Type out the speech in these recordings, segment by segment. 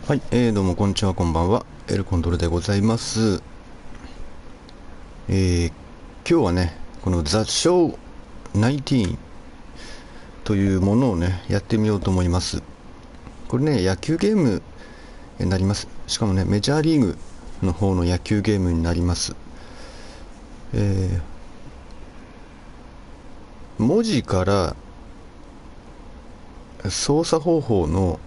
はい、どうもこんにちは、こんばんは。エルコンドルでございます。今日はね、このザ・ショー19というものをね、やってみようと思います。これね、野球ゲームになります。しかもね、メジャーリーグの方の野球ゲームになります。文字から操作方法の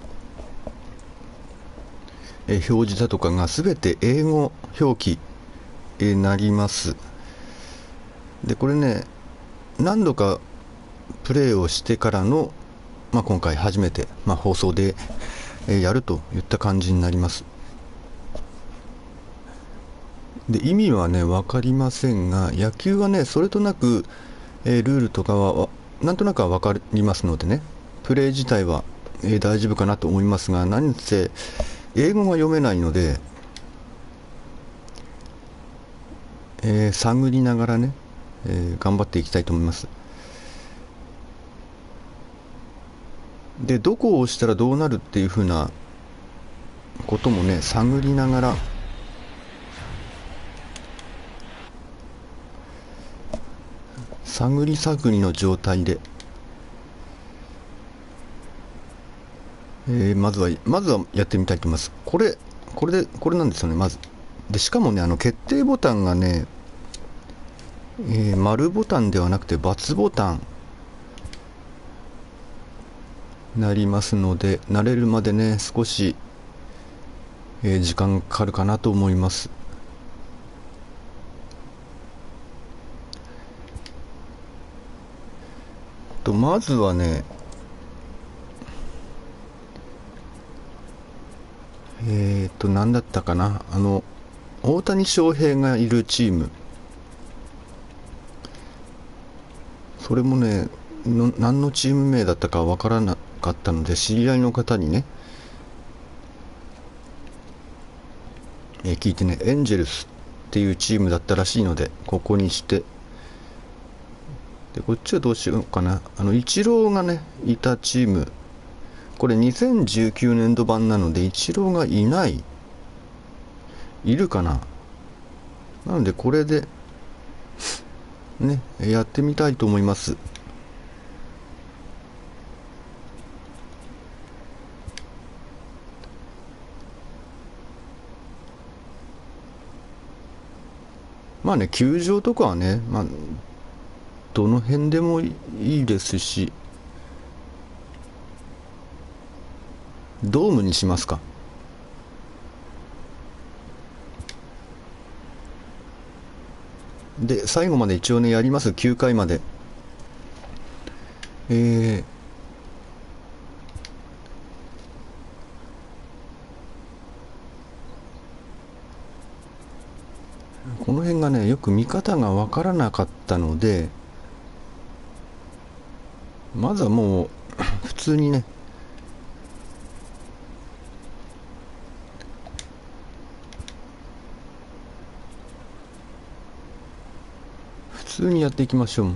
表示だとかがすべて英語表記になります。でこれね、何度かプレイをしてからの、今回初めて、放送でやるといった感じになります。で意味はね分かりませんが、野球はねそれとなく、ルールとかはなんとなくは分かりますのでね、プレイ自体は、大丈夫かなと思いますが、何せ英語が読めないので、探りながらね、頑張っていきたいと思います。でどこを押したらどうなるっていう風なこともね探りながら探り探りの状態で、まずはやってみたいと思います。これなんですよね、まず。でしかもね、決定ボタンがね、丸ボタンではなくて×ボタンになりますので、慣れるまでね少し、時間かかるかなと思います。まずはね、何だったかな、大谷翔平がいるチーム、それもね何のチーム名だったかわからなかったので、知り合いの方にね、聞いてね、エンジェルスっていうチームだったらしいのでここにして、でこっちはどうしようかな。イチローがねいたチーム、これ2019年度版なのでイチローがいるかな。なのでこれでねやってみたいと思います。球場とかはね、どの辺でもいいですし、ドームにしますか。で最後まで一応ねやります。9回まで。この辺がねよく見方が分からなかったので、まずはもう普通にね普通にやっていきましょう。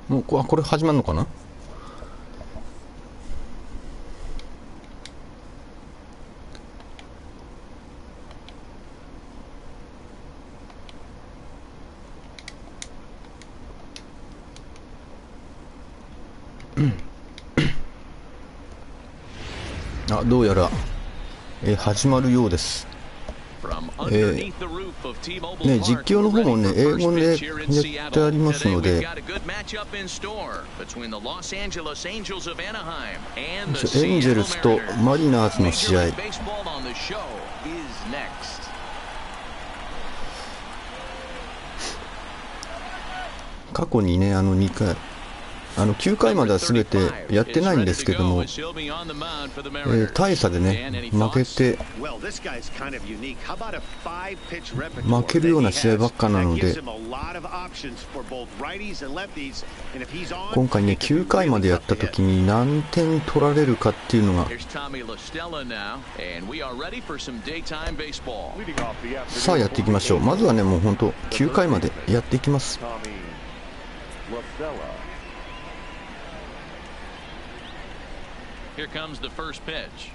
もうこれ始まるのかな。どうやら、始まるようです。実況の方もね英語でやってありますので、エンジェルスとマリナーズの試合、過去にね2回9回までは全てやってないんですけども、大差でね負けて、負けるような試合ばっかなので、今回ね9回までやった時に何点取られるかっていうのが、さあやっていきましょう。まずはねもう本当9回までやっていきます。Here comes the first pitch.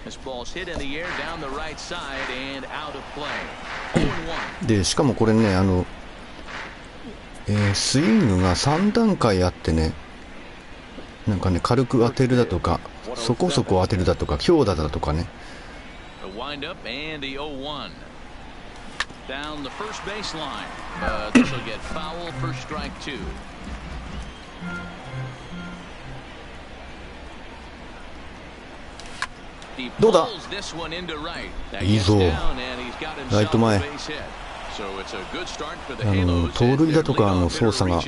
This ball's hit in the air down the right side and out of play. 0-1. でしかもこれねスイングが3段階あってね、なんかね軽く当てるだとかそこそこ当てるだとか強打だとかね。 The windup and the 0-1. Down the first baseline. This will get foul for strike 2. どうだ、いいぞ、ライト前。盗塁だとかの操作がち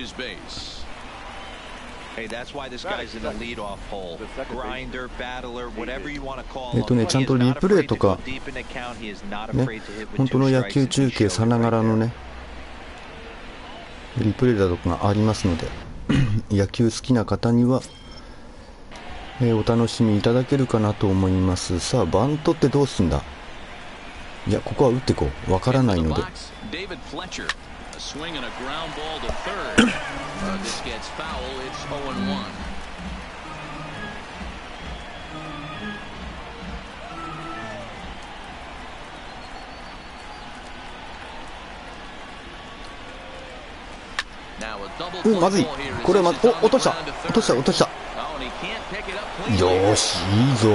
ゃんとリプレイとかね、本当の野球中継さながらのねリプレイだとかがありますので野球好きな方にはお楽しみいただけるかなと思います。さあバントってどうすんだ。いやここは打ってこう、わからないので。まずい、これは落とした落とした落とした。よーし、いいぞ。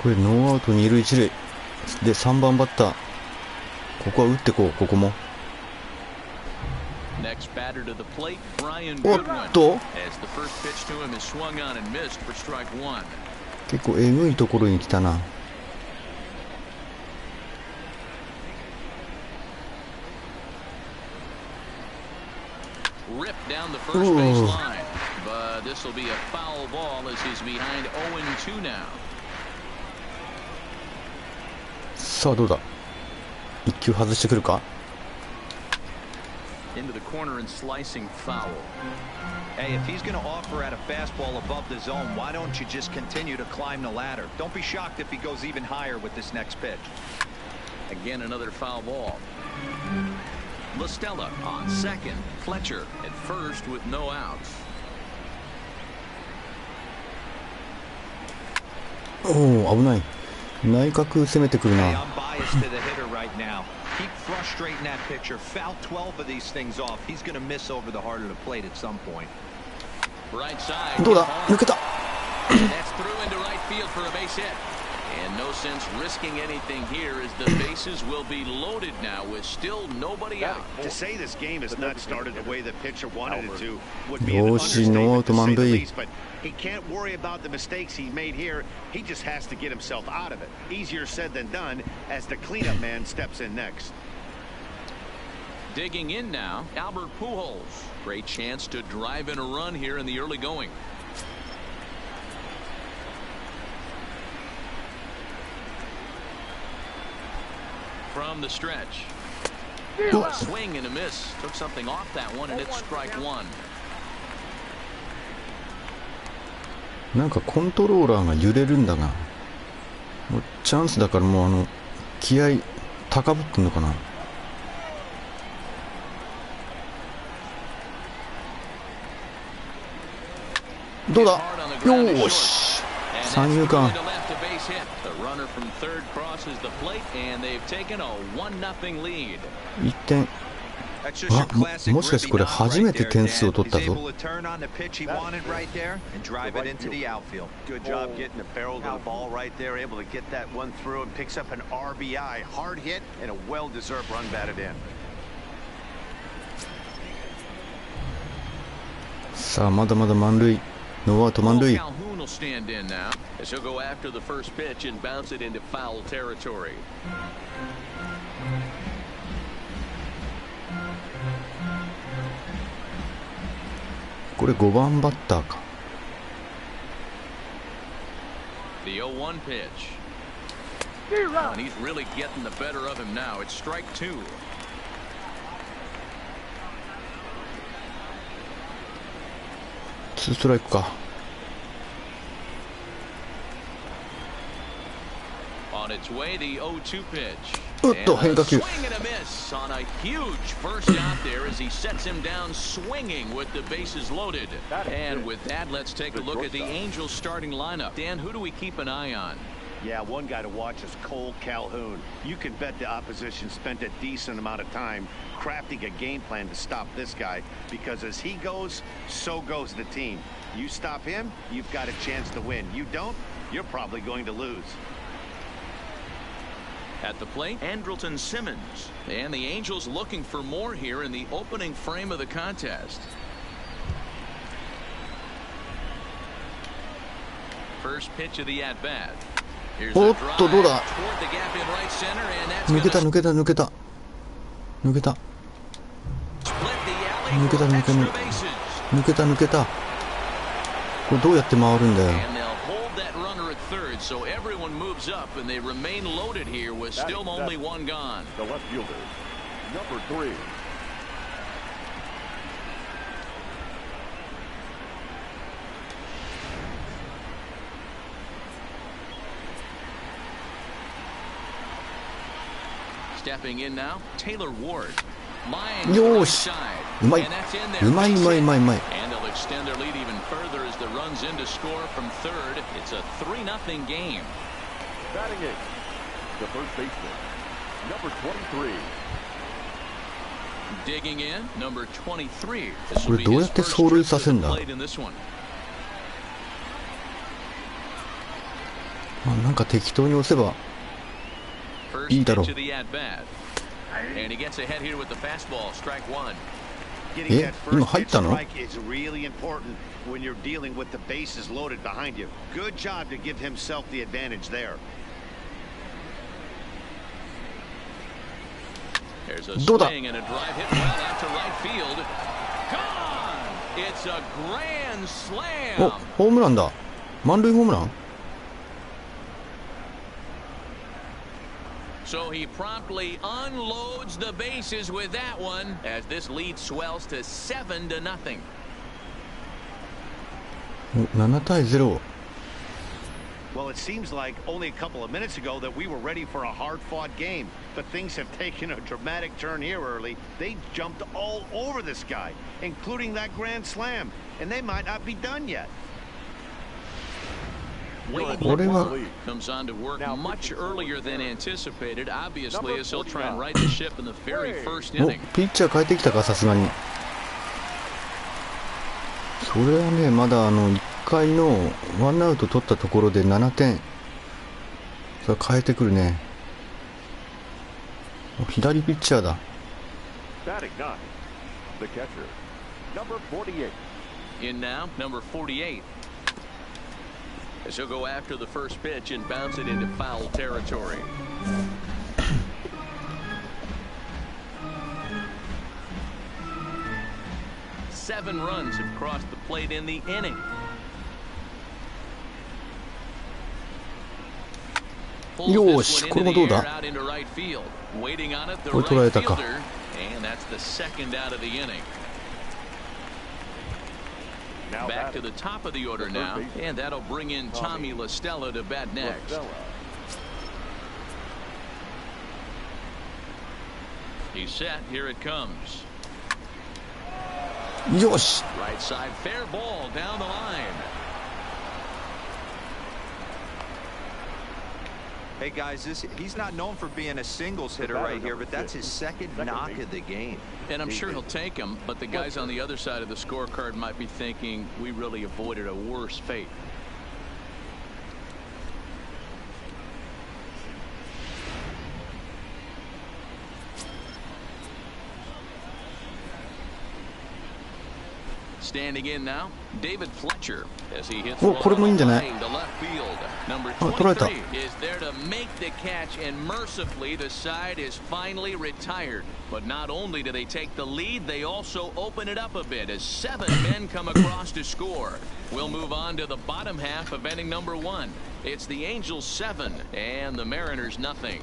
これノーアウト二塁一塁で3番バッター、ここは打ってこう。ここもおっと結構えぐいところに来たな。さあどうだ、一球外してくるか。Into the corner and slicing foul. Hey, if he's going to offer at a fastball above the zone, why don't you just continue to climb the ladder? Don't be shocked if he goes even higher with this next pitch. Again, another foul ball. Listella on second. Fletcher at first with no outs. おお、危ない。内角攻めてくるな。Keep frustrating that pitcher. Foul 12 of these things off. He's going to miss over the heart of the plate at some point. Right side. どうだ、抜けた。 That's through into right field for a base hit. And no sense risking anything here as the bases will be loaded now with still nobody out. To say this game has not started the way the pitcher wanted it to would be an understatement to say the least, but he can't worry about the mistakes he made here. He just has to get himself out of it. Easier said than done as the cleanup man steps in next. Digging in now, Albert Pujols. Great chance to drive in a run here in the early going. From the stretch. A swing and a miss. Took something off that one and it's strike one. なんかコントローラーが揺れるんだが、もうチャンスだからもう気合高ぶってんのかな。どうだ、よーし、三遊間。1点。もしかしてこれ初めて点数を取ったぞ。さあまだまだ満塁、ノーアウト満塁。これ5番バッターか。The 0-1 pitch. And he's really getting the better of him now. It's strike two. 2ストライクか。On its way, the 0-2 pitch. うっと変化球。 Swing and a miss on a huge first out there as he sets him down swinging with the bases loaded. And with that, let's take a look at the Angels starting lineup. Dan, who do we keep an eye on? Yeah, one guy to watch is Cole Calhoun. You can bet the opposition spent a decent amount of time crafting a game plan to stop this guy, because as he goes, so goes the team. You stop him, you've got a chance to win. You don't, you're probably going to lose. At the plate, Andrelton Simmons. And the Angels looking for more here in the opening frame of the contest. First pitch of the at-bat. おっとどうだ。抜けた抜けた抜けた抜けた抜けた抜けた抜けた抜けた。これどうやって回るんだよ。So everyone moves up and they remain loaded here with still only one gone. The left fielder, number 3. Stepping in now, Taylor Ward. よーし、うまい、うまいうまいうまいうまい。And they'll extend their lead even further as the runs in to score from third. It's a 3-0 game. Batting eighth, the first baseman, number 23. Digging in, number 23. これどうやって走塁させんだ。なんか適当に押せばいいだろう。And he gets ahead here with the fastball, strike one. 今入ったの？ is really important when you're dealing with the bases loaded behind you. Good job to give himself the advantage there. There's a swing and a drive hit well out to right field. Gone! It's a grand slam. お、ホームランだ。満塁ホームラン。So he promptly unloads the bases with that one as this lead swells to 7-0. 7対0。 Well, it seems like only a couple of minutes ago that we were ready for a hard-fought game, but things have taken a dramatic turn here early. They jumped all over this guy, including that grand slam, and they might not be done yet. Comes on to work much earlier than anticipated, obviously, as he'll try and right the ship in the very first inning. ピッチャー変えてきたか、さすがに。それはね、まだ1回のワンアウト取ったところで7点。それ変えてくるね。左ピッチャーだ。In now, number 48. As he'll go after the first pitch and bounce it into foul territory. Seven runs have crossed the plate in the inning. Yosh, これもどうだ。これ捉えたか。And that's the second out of the inning. Back to the top of the order now, and that'll bring in Tommy La Stella to bat next. He's set. Here it comes. Yosh. Right side, fair ball down the line. Hey guys, he's not known for being a singles hitter right here, but that's his second knock of the game. And I'm sure he'll take him, but the guys on the other side of the scorecard might be thinking we really avoided a worse fate. Standing in now, David Fletcher as he hits お、これもいいんじゃない？ to left field. Number あ、取られた。 23 is there to make the catch, and mercifully the side is finally retired. But not only do they take the lead, they also open it up a bit as 7 men come across to score. We'll move on to the bottom half of inning number 1. It's the Angels 7 and the Mariners nothing.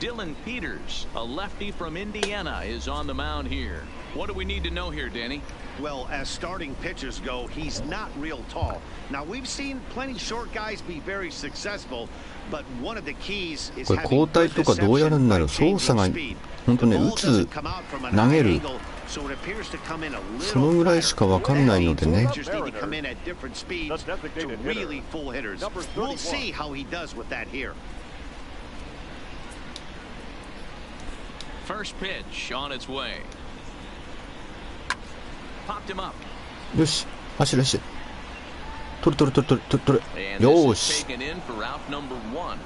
Dylan Peters, a lefty from Indiana, is on the mound here. What do we need to know here, Danny? Well, as starting pitchers go, he's not real tall. Now, we've seen plenty short guys be very successful, but one of the keys is これ交代とかどうやるんだろう。操作が本当ね、打つ、投げる、そのぐらいしかわかんないのでね。First pitch on its way. Popped him up. よし、走れ走れ。取れ。よーし。Taken in for out number 1.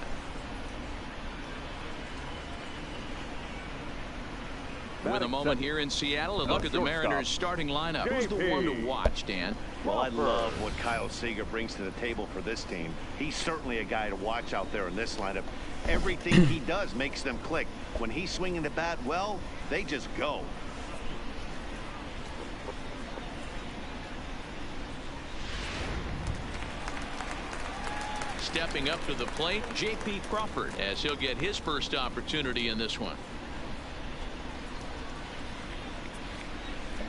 With a moment here in Seattle, a look at the Mariners' starting lineup. Who's the one to watch, Dan? Well, I love what Kyle Seager brings to the table for this team. He's certainly a guy to watch out there in this lineup. Everything he does makes them click. When he's swinging the bat well, they just go. Stepping up to the plate, J.P. Crawford, as he'll get his first opportunity in this one.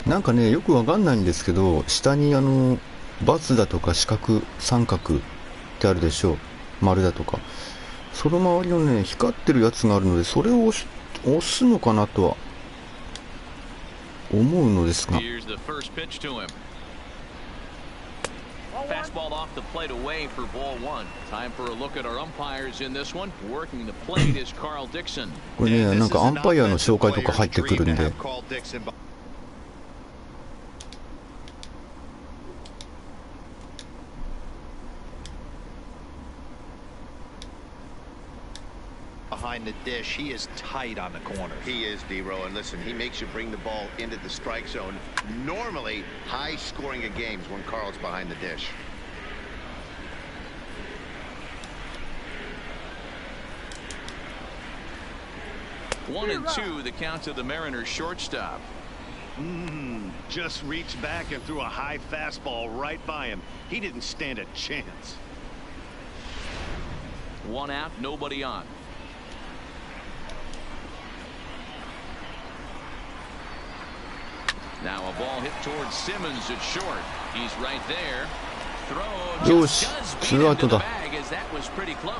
なんかね、よくわかんないんですけど、下に×だとか四角、三角ってあるでしょう。丸だとか。その周りのね、光ってるやつがあるので、それを押すのかなとは思うのですが。Here's the first pitch to him. Fastball off the plate away for ball 1. Time for a look at our umpires in this one. Working the plate is Carl Dixon. これね、なんかアンパイアの紹介とか入ってくるんで。Behind the dish, he is tight on the corner. He is, D-Row, and listen, he makes you bring the ball into the strike zone. Normally, high scoring of games when Carl's behind the dish. One and two, the count to the Mariners shortstop. Just reached back and threw a high fastball right by him. He didn't stand a chance. One out, nobody on. Now a ball hit towards Simmons at short. He's right there. Throw just does beat into the bag as that was pretty close.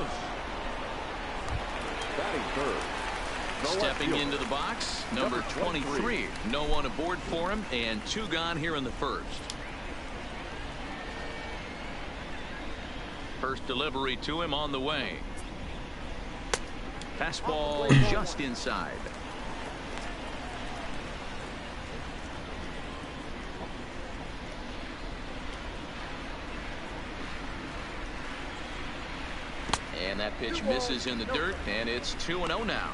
Stepping into the box, number 23. No one aboard for him, and 2 gone here in the first. First delivery to him on the way. Fastball just inside. And that pitch misses in the dirt, and it's 2-0 now.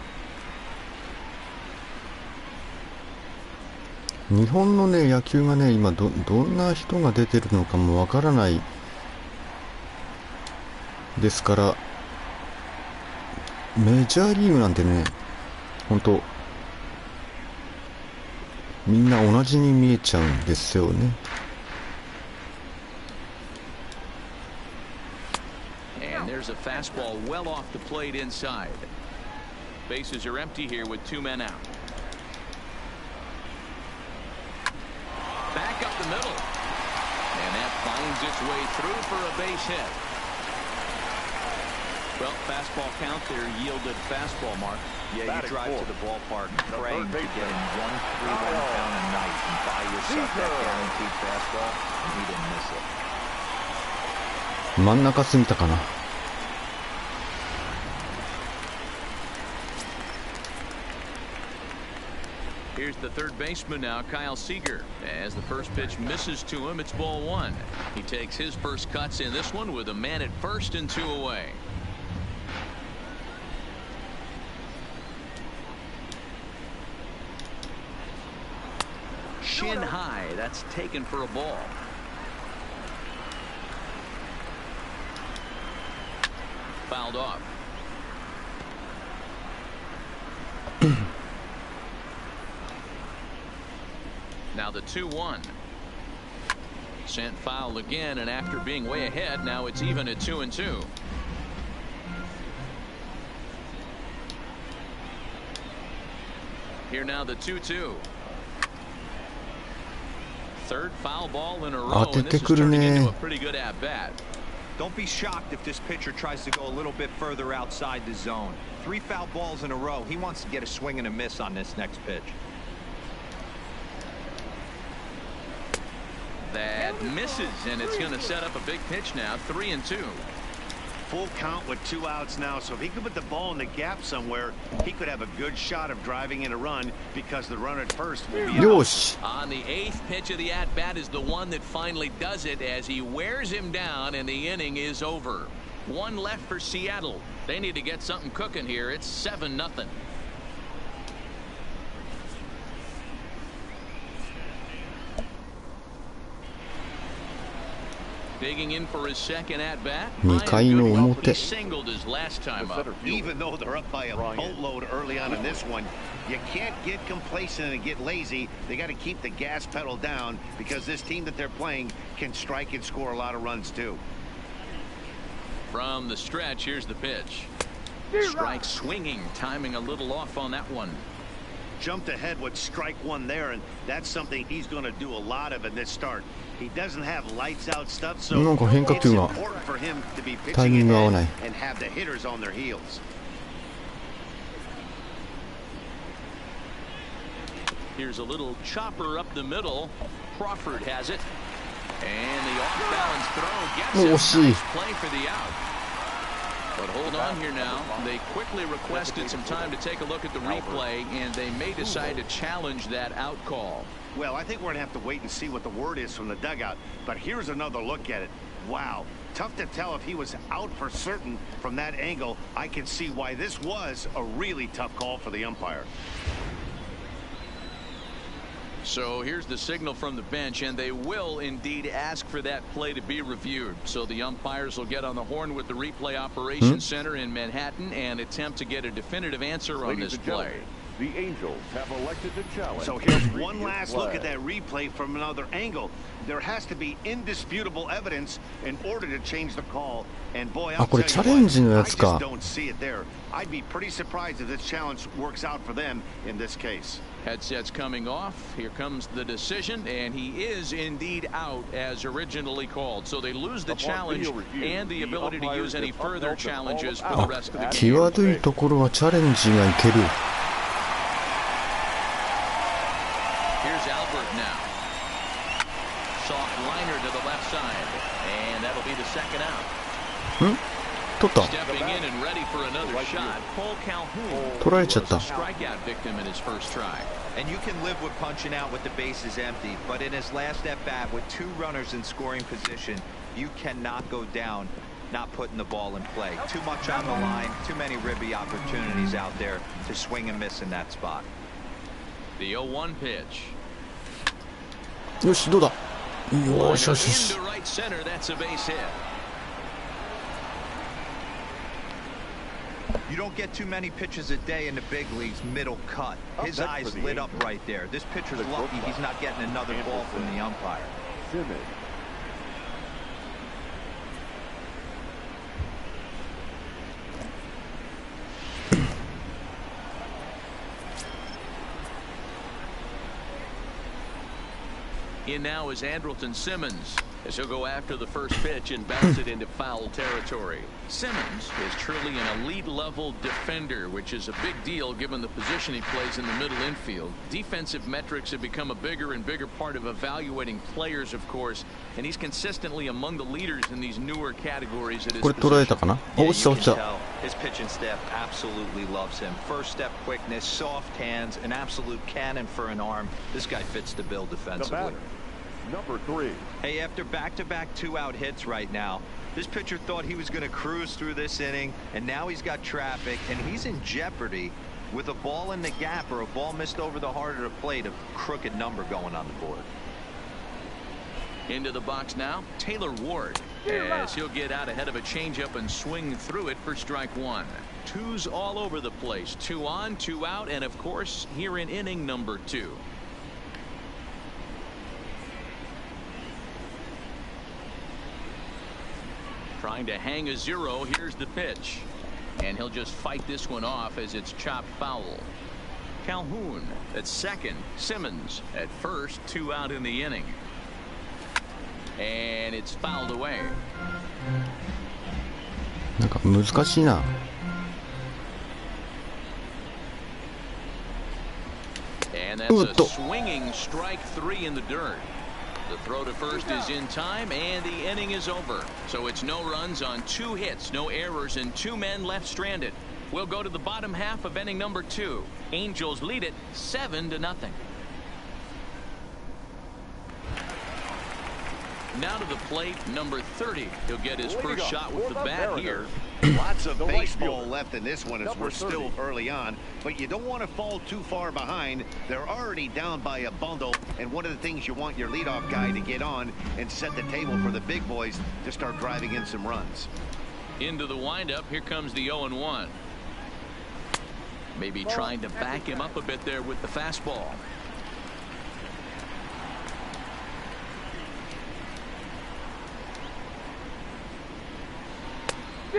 日本のね、野球がね、今どんな人が出てるのかもわからないですから、メジャーリーグなんてね、本当みんな同じに見えちゃうんですよね。And there's a fastball well off the plate inside. Bases are empty here with 2 men out. Back up the middle. And that finds its way through for a base hit. Well, fastball count there yielded fastball mark. Yeah, you drive to the ballpark praying to get in 1-3 run count a night and buy yourself that guaranteed fastball, and he didn't miss it. 真ん中過ぎたかな。Here's the third baseman now, Kyle Seager. As the first pitch misses to him, it's ball 1. He takes his first cuts in this one with a man at first and 2 away. chin high. That's taken for a ball. Fouled off. Now the 2-1. Sent foul again, and after being way ahead, now it's even at 2-2. Here now the 2-2. Third foul ball in a row, and this is turning into a pretty good at bat. Don't be shocked if this pitcher tries to go a little bit further outside the zone. 3 foul balls in a row. He wants to get a swing and a miss on this next pitch. That misses, and it's going to set up a big pitch now. 3-2. Full count with 2 outs now, so if he could put the ball in the gap somewhere, he could have a good shot of driving in a run because the runner at first will be out. On the 8th pitch of the at-bat is the one that finally does it as he wears him down, and the inning is over. 1 left for Seattle. They need to get something cooking here. It's 7-0. Digging in for his second at bat. 2回の表。 He singled his last time up. Even though they're up by a boatload early on in this one, you can't get complacent and get lazy. They got to keep the gas pedal down because this team that they're playing can strike and score a lot of runs too. From the stretch, here's the pitch. Strike swinging, timing a little off on that one. Jumped ahead with strike 1 there, and that's something he's going to do a lot of in this start. He doesn't have lights out stuff, so it's important for him to be pitching ahead and have the hitters on their heels. Here's a little chopper up the middle. Crawford has it, and the off-balance throw gets him. Nice play for the out. But hold on here now. They quickly requested some time to take a look at the replay, and they may decide to challenge that out call. Well, I think we're going to have to wait and see what the word is from the dugout. But here's another look at it. Wow. Tough to tell if he was out for certain from that angle. I can see why this was a really tough call for the umpire. So here's the signal from the bench, and they will indeed ask for that play to be reviewed. So the umpires will get on the horn with the replay operations center in Manhattan and attempt to get a definitive answer on this play. The Angels have elected to challenge. So here's one last look at that replay from another angle. There has to be indisputable evidence in order to change the call. And boy, I'll tell you what, I just don't see it there. I'd be pretty surprised if this challenge works out for them in this case. Headsets coming off. Here comes the decision, and he is indeed out as originally called. So they lose the challenge and the ability to use any further challenges for the rest of the game. 際どいところはチャレンジがいける。Here's Albert now. Soft liner to the left side, and that'll be the second out. 取った。 Stepping in and ready for another shot. Cole Calhoun 取られちゃった。 was a strikeout victim in his first try. And you can live with punching out with the bases empty, but in his last at bat with 2 runners in scoring position, you cannot go down not putting the ball in play. Too much on the line, too many ribby opportunities out there to swing and miss in that spot. The 0-1 pitch. よし、どうだ。よしよしよし。 Into right center, that's a base hit. You don't get too many pitches a day in the big leagues middle cut. His eyes lit up right there. This pitcher's lucky he's not getting another ball from the umpire. In now is Andrelton Simmons as he'll go after the first pitch and bounce it into foul territory. Simmons is truly an elite level defender, which is a big deal given the position he plays in the middle infield. Defensive metrics have become a bigger and bigger part of evaluating players, of course, and he's consistently among the leaders in these newer categories at his position. これ取られたかな。Yeah, 落ちた you 落ち can た。 tell his pitching staff absolutely loves him. First step quickness, soft hands, an absolute cannon for an arm. This guy fits the bill defensively. Number 3. Hey, after back-to-back 2-out hits right now, this pitcher thought he was going to cruise through this inning, and now he's got traffic, and he's in jeopardy With a ball in the gap or a ball missed over the heart of the plate, a crooked number going on the board. Into the box now, Taylor Ward, as he'll get out ahead of a changeup and swing through it for strike one. Twos all over the place. 2 on, 2 out, and of course, here in inning number 2. Trying to hang a 0. Here's the pitch. And he'll just fight this one off as it's chopped foul. Calhoun at second. Simmons at first. 2 out in the inning. And it's fouled away. なんか難しいな。And that's a swinging strike 3 in the dirt. The throw to first is in time, and the inning is over. So it's no runs on 2 hits, no errors, and 2 men left stranded. We'll go to the bottom half of inning number 2. Angels lead it 7-0. Now to the plate, number 30. He'll get his first shot with the bat here. Lots of baseball left in this one as we're still early on, but you don't want to fall too far behind. They're already down by a bundle, and one of the things you want your leadoff guy to get on and set the table for the big boys to start driving in some runs. Into the windup, here comes the 0-1. Maybe trying to back him up a bit there with the fastball.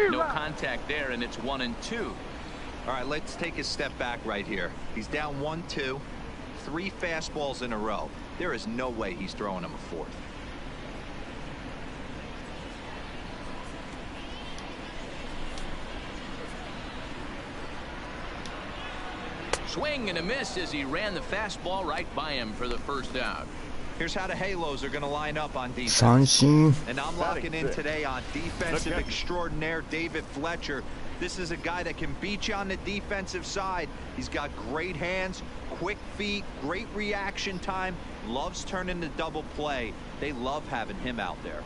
No contact there, and it's 1-2. All right, let's take a step back right here. He's down 1-2, 3 fastballs in a row. There is no way he's throwing him a 4th. Swing and a miss as he ran the fastball right by him for the first out. Here's how the Halos are going to line up on defense. 三振。 And I'm locking in today on defensive extraordinaire David Fletcher. This is a guy that can beat you on the defensive side. He's got great hands, quick feet, great reaction time, loves turning the double play. They love having him out there.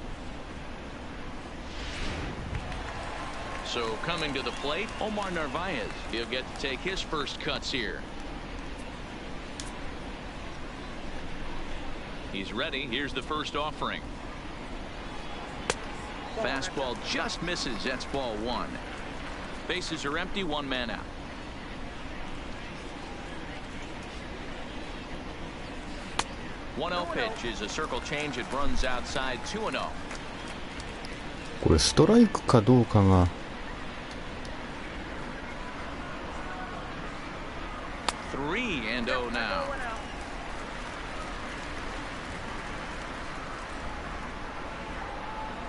So coming to the plate, Omar Narvaez. He'll get to take his first cuts here. He's ready. Here's the first offering. Fastball just misses. That's ball 1. Bases are empty. 1 man out. 1-0 pitch is a circle change. It runs outside. 2-0. これストライクかどうかが。3-0 now.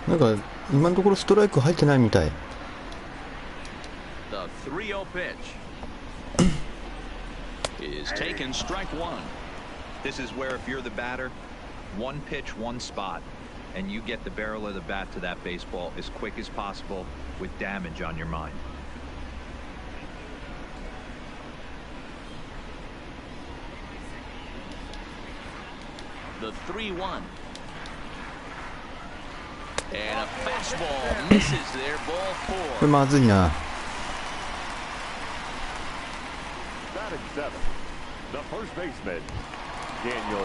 なんか今のところストライク入ってないみたい。 The 3-0 pitch is taken. Strike 1. This is where if you're the batter, 1 pitch, 1 spot, and you get the barrel of the bat to that baseball as quick as possible with damage on your mind. The 3-1. And a fastball misses there. Ball 4. これまずいな。 Batting 7, the first baseman, Daniel.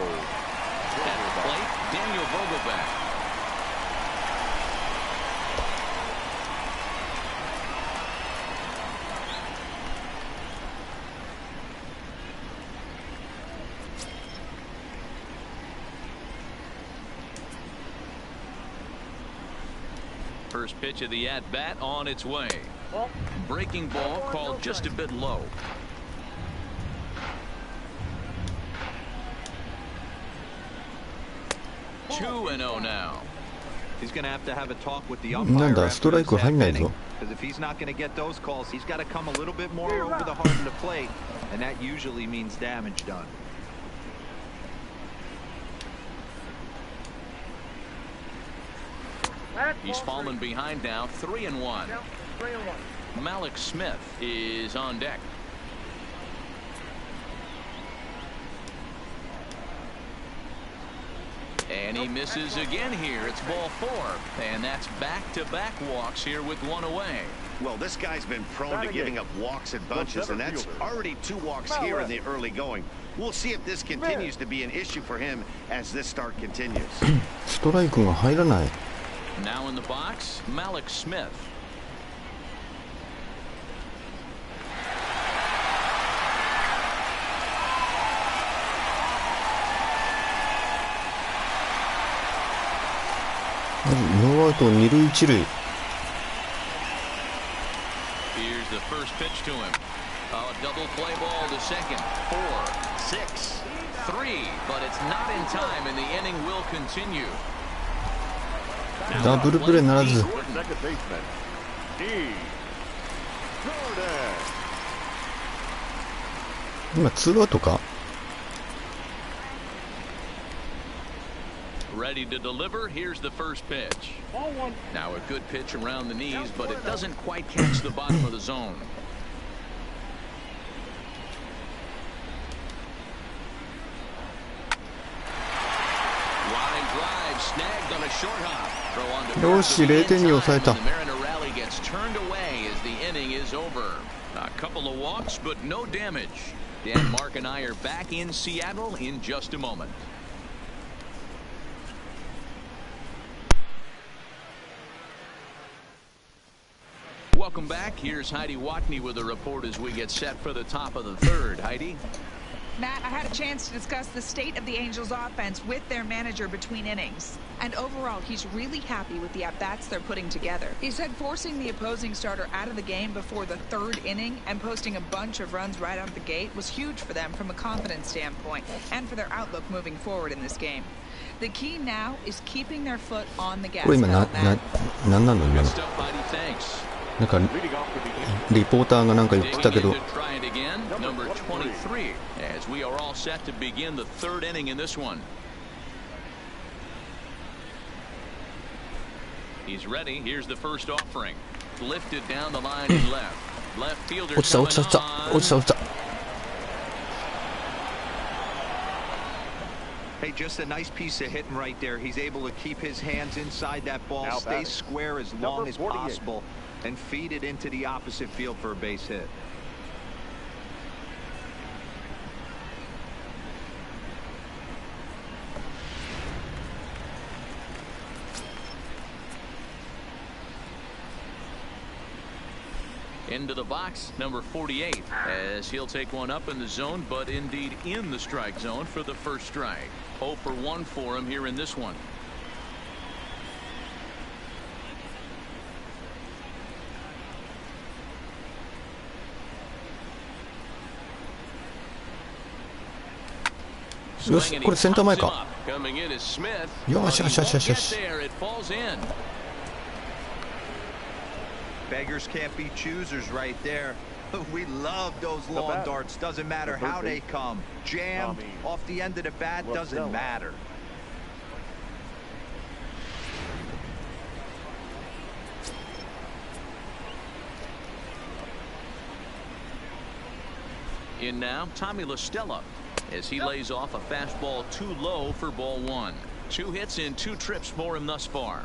At the plate, Daniel Vogelback. First pitch of the at-bat on its way. Breaking ball called just a bit low. 2-0 now. He's going to have a talk with the なん umpire だスト after ライ this ク入んないぞ。 because if he's not going to get those calls, he's got to come a little bit more over the heart of the plate, and that usually means damage done. He's fallen behind now. 3-1. Malik Smith is on deck. And And he misses again here. It's ball 4. And that's back-to-back walks here with one away. Well, this guy's been prone to giving up walks in bunches, and that's already 2 walks here in the early going. We'll see if this continues to be an issue for him as this start continues. ストライクが入らない。 Now in the box, Malik Smith.ノーアウト2塁1塁。 Here's the first pitch to him. A double play ball to second. 4, 6, 3, but it's not in time, and the inning will continue. ダブルプレーならず。今2アウトか。 Ready to deliver. Here's the first pitch. Now a good pitch around the knees, but it doesn't quite catch the bottom of the zone. Line drive snagged on a short hop. Throw on to よし、0点に抑えた。 The Mariner rally gets turned away as the inning is over. A couple of walks, but no damage. Dan, Mark, and I are back in Seattle in just a moment. Welcome back. Here's Heidi Watney with a report as we get set for the top of the third. Heidi? Matt, I had a chance to discuss the state of the Angels offense with their manager between innings. And overall, he's really happy with the at-bats they're putting together. He said forcing the opposing starter out of the game before the 3rd inning and posting a bunch of runs right out of the gate was huge for them from a confidence standpoint and for their outlook moving forward in this game. The key now is keeping their foot on the gas これ今pedal, Matt. なんなの今の。 Good stuff, Heidi. Thanks. なんかリポーターがなんか言ってたけど。 Try it again. Number 23 as we are all set to begin the 3rd inning in this one. He's ready. Here's the first offering. Lifted down the line and left. Left fielder 落ちた落ちた落ちた落ちた落ちた。 Hey, just a nice piece of hitting right there. He's able to keep his hands inside that ball, stay square as long as possible, and feed it into the opposite field for a base hit. Into the box, number 48, as he'll take one up in the zone, but indeed in the strike zone for the first strike. 0 for 1 for him here in this one.よし、これセンター前か。 Coming in is Smith. よしよしよしよしよし。 There, it falls in. Beggars can't be choosers right there. We love those long darts. Doesn't matter how they come. Jammed off the end of the bat, doesn't matter. In now, Tommy La Stella, as he lays off a fastball too low for ball 1. 2 hits in 2 trips for him thus far.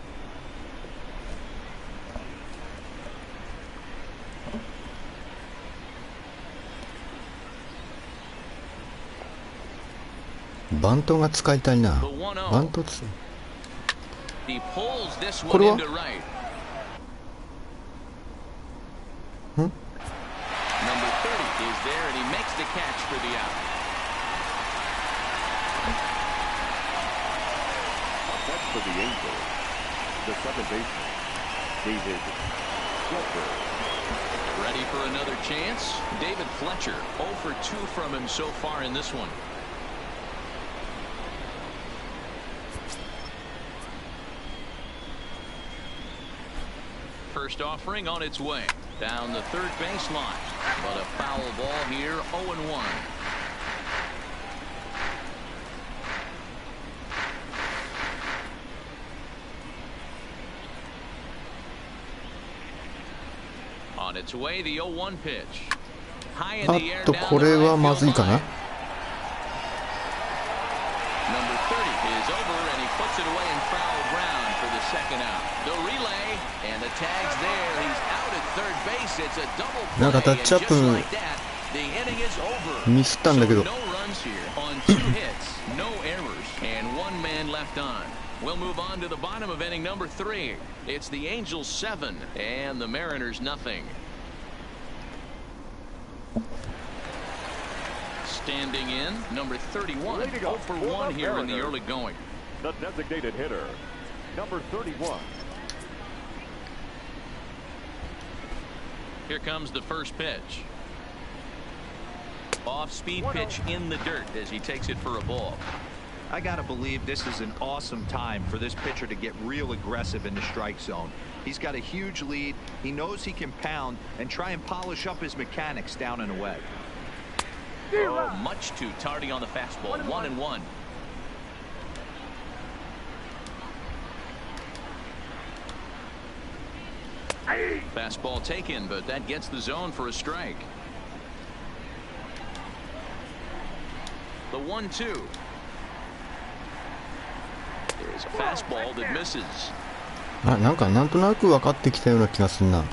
バントが使いたいな。バントつ。これは？ん？ Number 30 is there, and he makes the catch for the out. Next for the Angels, the second baseman, David Fletcher. Ready for another chance? David Fletcher, 0 for 2 from him so far in this one. First offering on its way down the 3rd baseline, but a foul ball here. 0-1. On its way, the 0-1 pitch. High in the air, これはまずいかな。 Number 30 is over, and he puts it second out. The relay and the tags there. He's out at third base. It's a double play. なんかタッチアップ And just like that, the inning is over. ミスったんだけど。 So no runs here on 2 hits, no errors, and 1 man left on. We'll move on to the bottom of inning number 3. It's the Angels 7 and the Mariners nothing. Standing in, number 31, 0 for 1 here in the early going. The designated hitter, number 31. Here comes the first pitch. Off-speed pitch in the dirt as he takes it for a ball. I gotta believe this is an awesome time for this pitcher to get real aggressive in the strike zone. He's got a huge lead. He knows he can pound and try and polish up his mechanics down and away. Oh, much too tardy on the fastball. 1-1. Fastball taken, but that gets the zone for a strike. The 1-2. There's a fastball that misses. なんかなんとなく分かってきたような気がするな。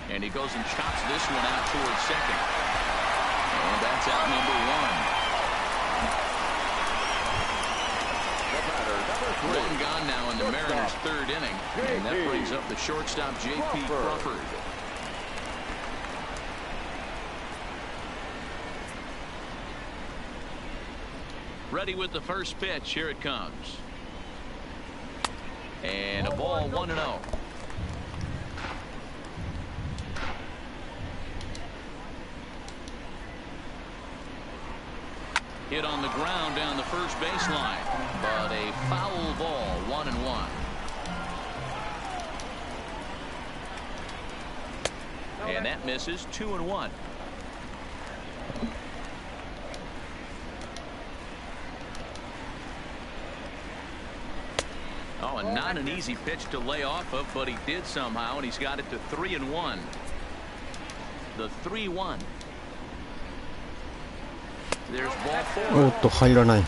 And he goes and chops this one out towards second. And that's out number 1. 1 gone now in the Mariners' 3rd inning. And that brings up the shortstop, J.P. Crawford. Ready with the first pitch. Here it comes. And a ball, 1-0. Hit on the ground down the first baseline, but a foul ball, 1-1. And that misses. 2-1. Oh, and not an easy pitch to lay off of, but he did somehow, and he's got it to 3-1. The 3-1. There's ball 4. おっと入らない。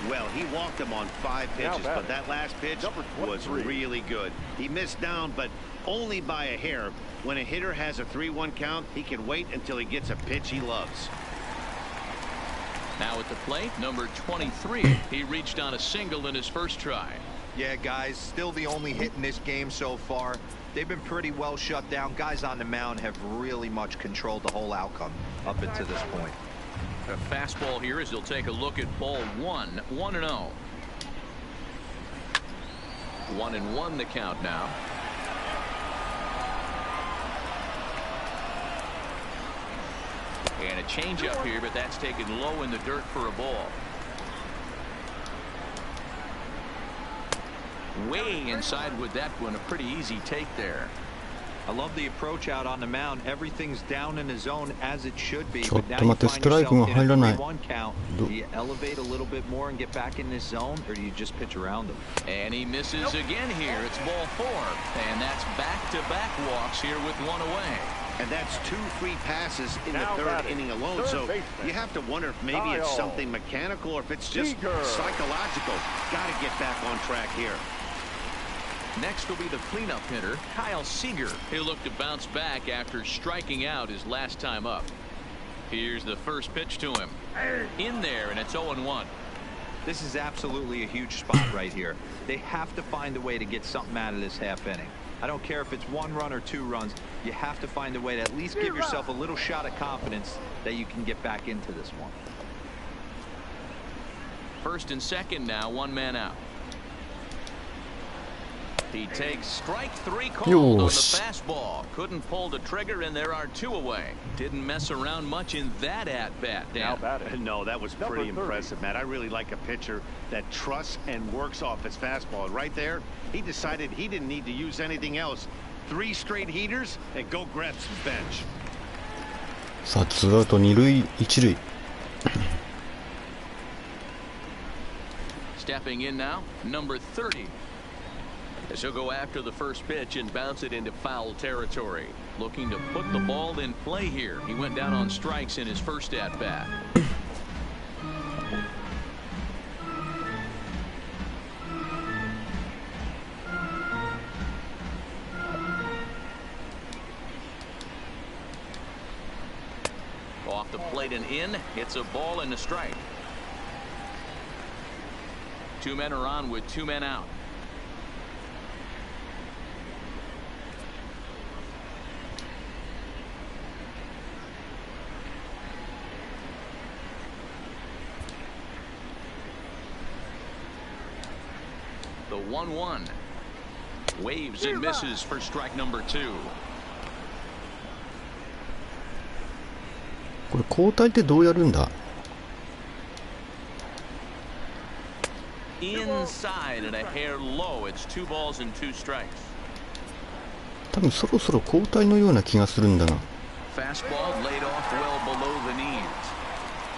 Well, he walked him on 5 pitches, but that last pitch was really good. He missed down, but only by a hair. When a hitter has a 3-1 count, he can wait until he gets a pitch he loves. Now at the plate, number 23. He reached on a single in his first try. Yeah, guys, still the only hit in this game so far. They've been pretty well shut down. Guys on the mound have really much controlled the whole outcome up until this point. A fastball here as he'll take a look at ball 1. 1-0. 1-1 the count now. And a changeup here, but that's taken low in the dirt for a ball. Way inside with that one. A pretty easy take there. I love the approach out on the mound. Everything's down in the zone as it should be. ちょっ But now と you 待って、 find ストライク yourself が in 入ら a ない。 3-1 count. Do you elevate a little bit more and get back in this zone, or do you just pitch around them? And he misses again here. It's ball 4. And that's back-to-back walks here with 1 away. And that's 2 free passes in the 3rd inning alone. So you have to wonder if maybe it's something mechanical or if it's just psychological. Got to get back on track here. Next will be the cleanup hitter, Kyle Seager. He'll look to bounce back after striking out his last time up. Here's the first pitch to him. In there, and it's 0-1. This is absolutely a huge spot right here. They have to find a way to get something out of this half inning. I don't care if it's 1 run or 2 runs. You have to find a way to at least give yourself a little shot of confidence that you can get back into this one. First and second now, 1 man out. He takes strike 3 called on the fastball. Couldn't pull the trigger, and there are 2 away. Didn't mess around much in that at-bat, Dan. No, that was pretty impressive, Matt. I really like a pitcher that trusts and works off his fastball. Right there, he decided he didn't need to use anything else. 3 straight heaters, and go grab some bench. さあ、ツーアウト2塁1塁。Stepping in now, number 30. As he'll go after the first pitch and bounce it into foul territory. Looking to put the ball in play here. He went down on strikes in his first at bat. Off the plate and in. It's a ball and a strike. Two men are on with two men out. The 1-1. Waves and misses for strike number 2. これ交代ってどうやるんだ。 Inside and a hair low. It's 2 balls and 2 strikes. 多分そろそろ交代のような気がするんだが。 Fastball laid off well below the knees.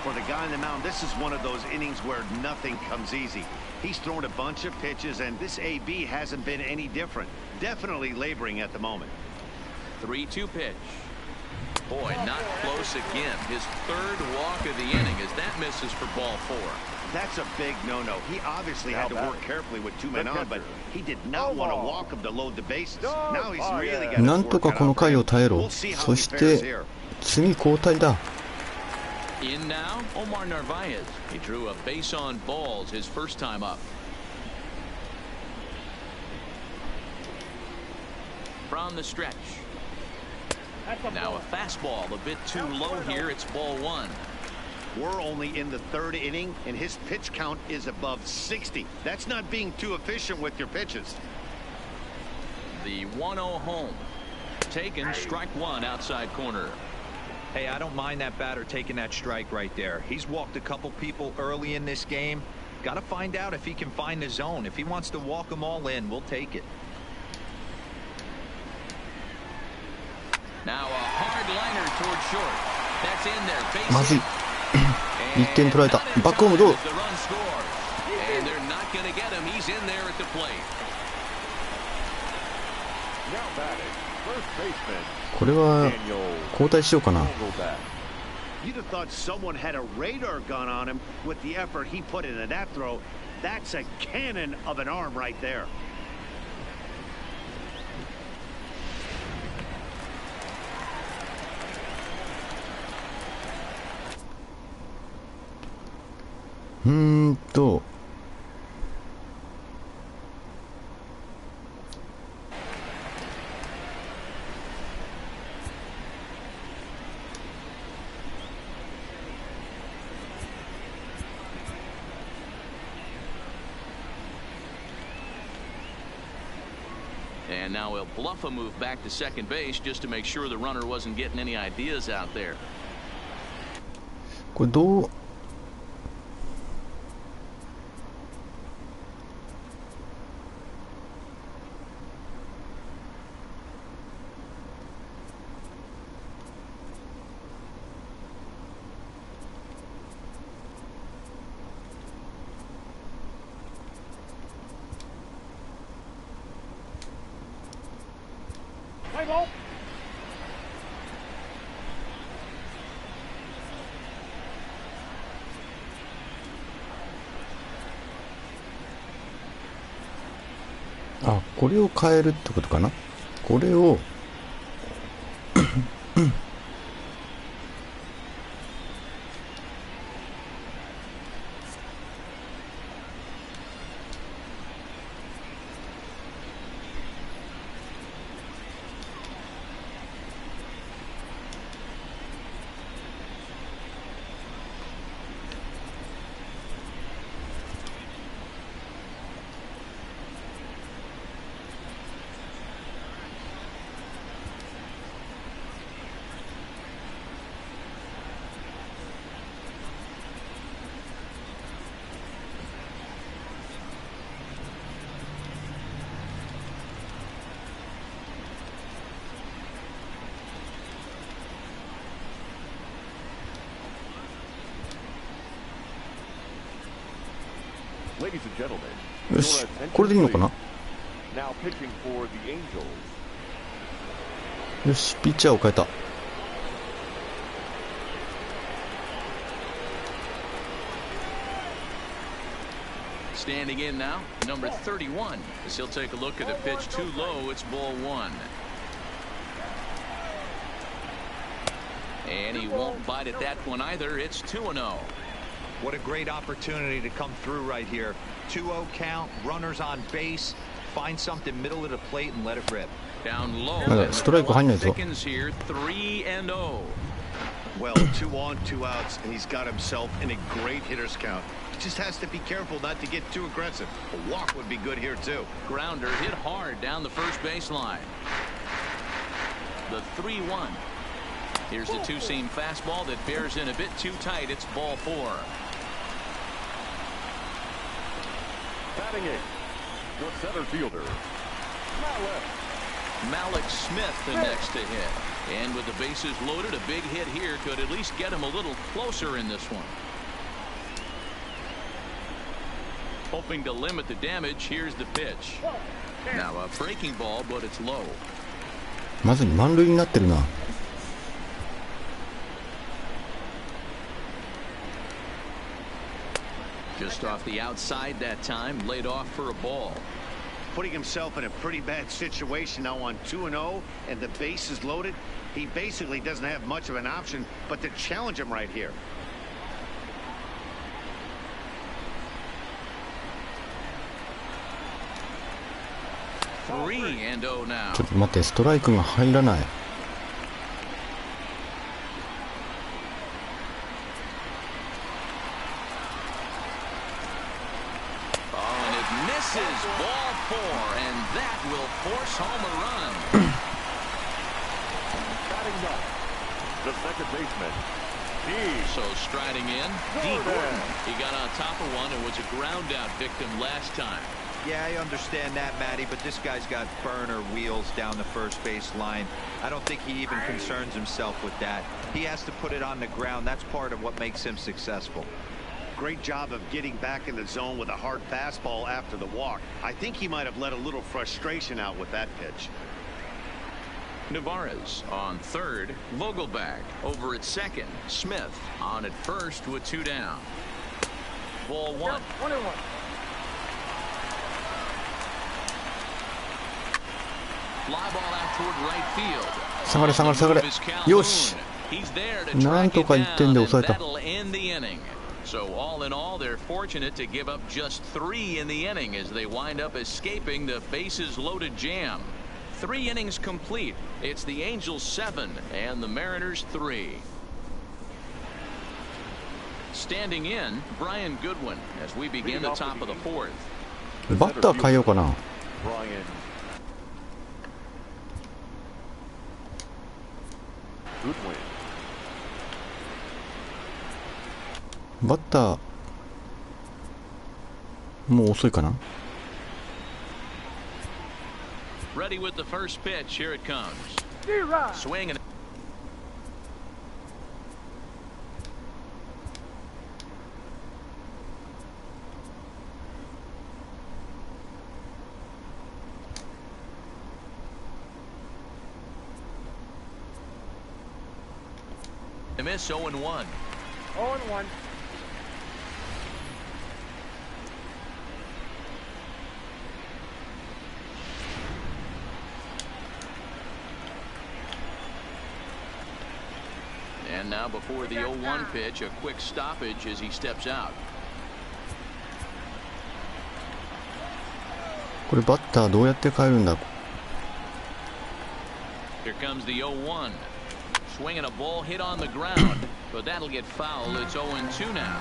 For the guy on the mound, this is one of those innings where nothing comes easy. He's thrown a bunch of pitches, and this AB hasn't been any different. Definitely laboring at the moment. 3-2 pitch. Boy, not close again. His third walk of the inning as that misses for ball 4. That's a big no-no. He obviously had to work carefully with 2 men on, but he did not want to walk him to load the bases. Now he's really got to なんとかこの回を耐えろ。そして次交代だ。 In now, Omar Narvaez. He drew a base on balls his first time up. From the stretch. Now a fastball a bit too low here. It's ball 1. We're only in the 3rd inning, and his pitch count is above 60. That's not being too efficient with your pitches. The 1-0 home. Taken, strike 1 outside corner. Hey, I don't mind that batter taking that strike right there. He's walked a couple people early in this game. Got to find out if he can find the zone. If he wants to walk them all in, we'll take it. Now a hard liner toward short. That's in there. Base まずい。1点取られた。バックホームどう？ And they're not going to get him. He's in there at the plate. これは交代しようかな。 You'd have thought someone had a radar gun on him with the effort he put into that throw. That's a cannon of an arm right there. And now he'll bluff a move back to second base just to make sure the runner wasn't getting any ideas out there. これどう？ あ、これを変えるってことかな。これをよし、これでいいのかな。Now pitching for the Angels. よし、ピッチャーを変えた。Standing in now, number 31. As he'll take a look at a pitch too low, it's ball one. And he won't bite at that one either. It's 2-0. What a great opportunity to come through right here. 2-0 count, runners on base. Find something middle of the plate and let it rip. Down low. まだストライク入んないぞ。 Thickens here, 3-0. Well, 2 on, 2 outs, and he's got himself in a great hitter's count. He just has to be careful not to get too aggressive. A walk would be good here, too. Grounder hit hard down the first baseline. The 3-1. Here's the two-seam fastball that bears in a bit too tight. It's ball four. Batting in, the center fielder, Malik Smith the next to hit. And with the bases loaded, a big hit here could at least get him a little closer in this one. Hoping to limit the damage, here's the pitch. Now a breaking ball, but it's low. まず満塁になってるな。Just off the outside that time, laid off for a ball. Putting himself in a pretty bad situation now on 2-0, and the base is loaded. He basically doesn't have much of an option but to challenge him right here. Three and oh now. ちょっと待って、ストライクが入らない。Misses ball four, and that will force home a run. batting up, the second baseman, So striding in, D. Gordon. He got on top of one and was a ground out victim last time. Yeah, I understand that, Matty, but this guy's got burner wheels down the first base line. I don't think he even concerns himself with that. He has to put it on the ground. That's part of what makes him successful. Great job of getting back in the zone with a hard fastball after the walk. I think he might have let a little frustration out with that pitch. Navarez on third. Vogelbach over at second. Smith on at first with two down. Ball one. 1-1. Fly ball out toward right field. 下がれ下がれ下がれ。よし。 He's there to track なんとか it 1点 down, で and 抑えた。 that'll end the inning. So all in all, they're fortunate to give up just 3 in the inning as they wind up escaping the bases loaded jam. 3 innings complete. It's the Angels 7 and the Mariners 3. Standing in, Brian Goodwin as we begin the top of the fourth. バッター変えようかな。 Brian. バッターもう遅いかな。 Ready with the first pitch. Here it comes. Swing and a miss. 0-1. 0-1. And now before the 0-1 pitch, a quick stoppage as he steps out. これバッターどうやって変えるんだ。 Here comes the 0-1. Swinging a ball hit on the ground, but that'll get foul. It's 0-2 now.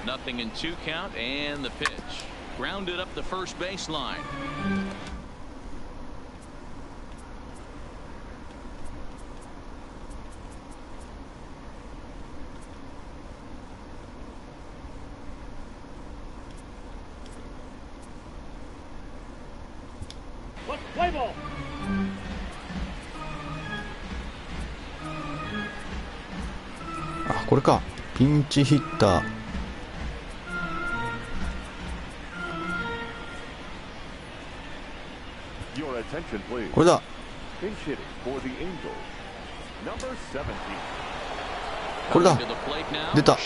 Nothing in 2 count, and the pitch. Grounded up the first baseline. Play ball. あ、これか。ピンチヒッター。これだ。これだ。出た。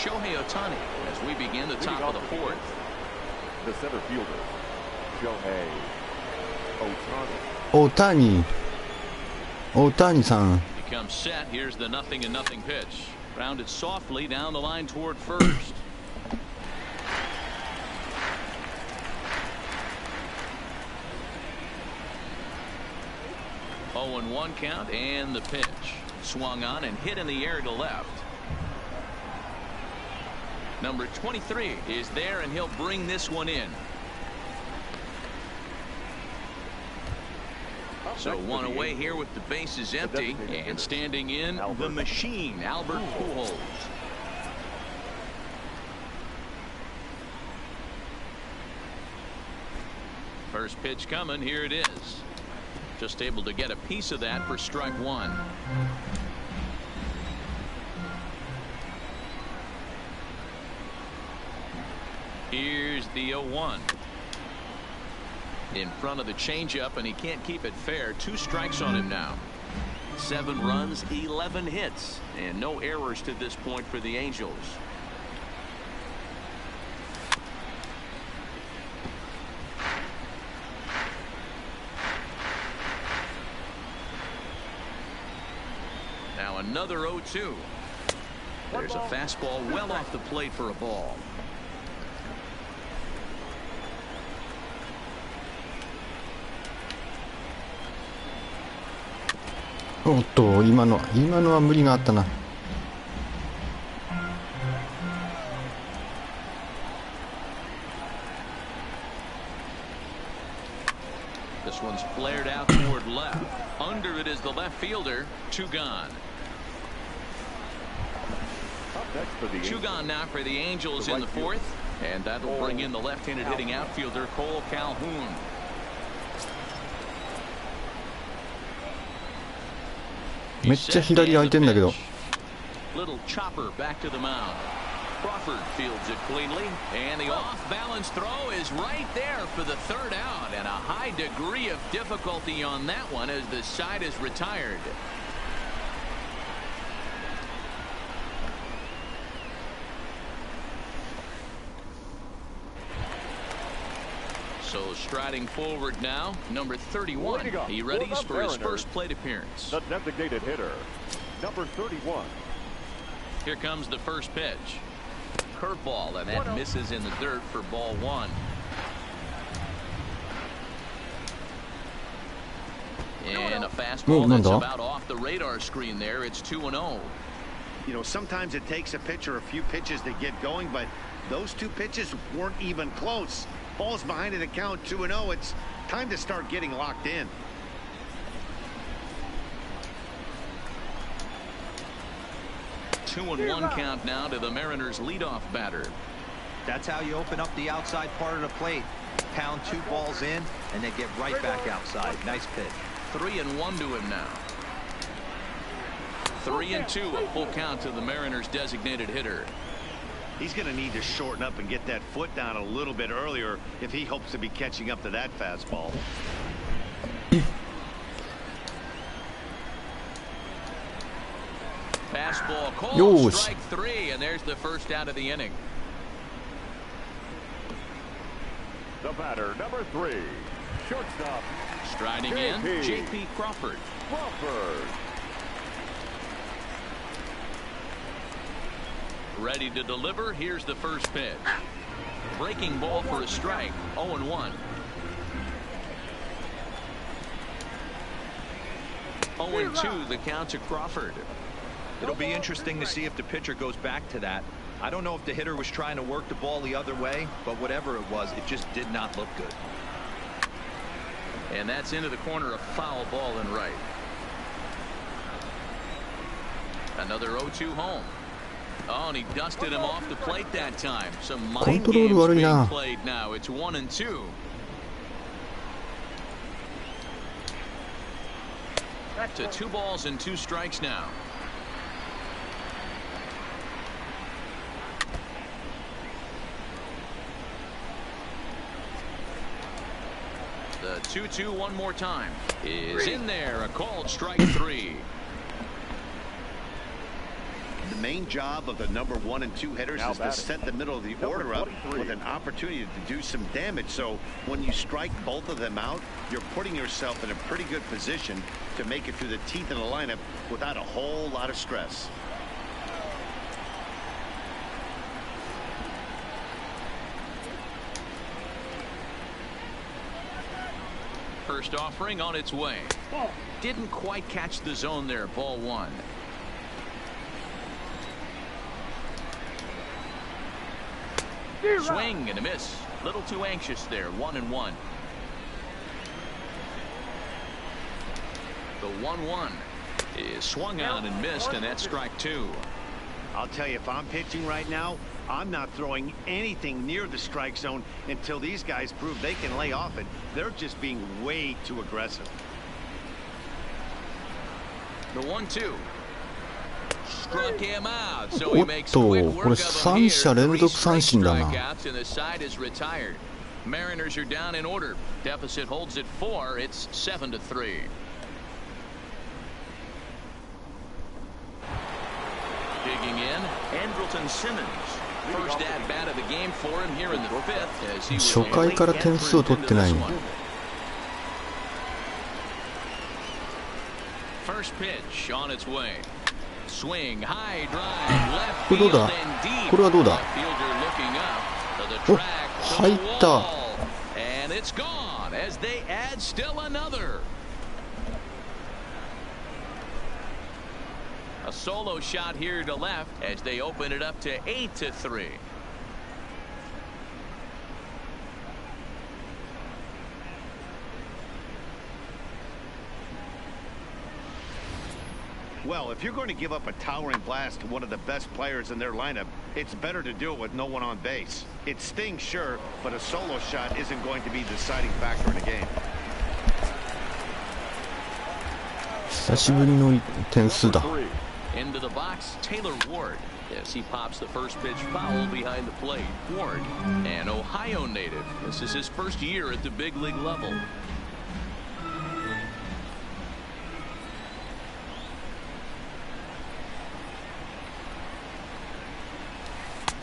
オタニさん。Becomes set. Here's the 0-0 pitch. Rounded softly down the line toward first. Oh, and 1 count, and the pitch swung on and hit in the air to left. Number 23 is there, and he'll bring this one in. So 1 away here with the bases empty, and standing in the machine, Albert Pujols. First pitch coming, here it is. Just able to get a piece of that for strike 1. Here's the 0-1. In front of the changeup, and he can't keep it fair. 2 strikes on him now. 7 runs, 11 hits, and no errors to this point for the Angels. Now another 0-2. There's a fastball well off the plate for a ball.おっと、今のは無理があったな。This one's flared out toward left. Under it is the left fielder. 2 gone. 2 gone now for the Angels in the 4th, and that'll bring in the left-handed hitting outfielder Cole Calhoun.めっちゃ左空いてんだけど。 Little chopper back to the mound. Crawford fields it cleanly, and the off-balance throw is right there for the 3rd out, and a high degree of difficulty on that one as the side is retired. So striding forward now, number 31. He readies for his first plate appearance. The designated hitter, number 31. Here comes the first pitch. Curveball, and that misses in the dirt for ball 1. And a fastball that's about off the radar screen there. It's 2-0. You know, sometimes it takes a pitcher a few pitches to get going, but those 2 pitches weren't even close. Ball's behind in the count, 2-0. It's time to start getting locked in. Two and 1 count now to the Mariners leadoff batter. That's how you open up the outside part of the plate. Pound 2 balls in and then get right back outside. Nice pitch. 3-1 to him now. 3-2, a full count to the Mariners designated hitter. He's going to need to shorten up and get that foot down a little bit earlier if he hopes to be catching up to that fastball. Fastball called, strike 3, and there's the first out of the inning. The batter, number 3, shortstop. Striding in, J.P. Crawford. Ready to deliver. Here's the first pitch. Breaking ball for a strike. 0-1. 0-2 the count to Crawford. It'll be interesting to see if the pitcher goes back to that. I don't know if the hitter was trying to work the ball the other way, but whatever it was, it just did not look good. And that's into the corner, a foul ball and right. Another 0-2 home. Oh, and he dusted him off the plate that time. Some mind games being played now. It's 1-2. To 2 balls and 2 strikes now. The 2-2 one more time is in there. A called strike 3. The main job of the number 1 and 2 hitters is to set the middle of the order up with an opportunity to do some damage. So when you strike both of them out, you're putting yourself in a pretty good position to make it through the teeth of the lineup without a whole lot of stress. First offering on its way. Didn't quite catch the zone there. Ball 1. Swing and a miss. Little too anxious there. 1-1. The 1-1 is swung on and missed, and that's strike 2. I'll tell you, if I'm pitching right now, I'm not throwing anything near the strike zone until these guys prove they can lay off it. They're just being way too aggressive. The 1-2. Struck him out, so お he っ makes と quick こ work れ of him 3 here. 者連 3続三振だな。 strikeouts, and the side is retired. Mariners are down in order. Deficit holds at 4. It's 7-3. Digging in, Andrelton Simmons. First at bat of the game for him here in the 5th as he 初 will 回から点数を取ってない。 First pitch on its way. Swing, high drive, left これどう field だ and deep. これはどうだ Fielder looking up to the お track to 入 the った wall. And it's gone as they add still another. A solo shot here to left as they open it up to 8-3. Well, if you're going to give up a towering blast to one of the best players in their lineup, it's better to do it with no one on base. It stings, sure, but a solo shot isn't going to be the deciding factor in a game. 久しぶりの点数だ。 Into the box, Taylor Ward. Yes, he pops the first pitch foul behind the plate. Ward, an Ohio native. This is his first year at the big league level.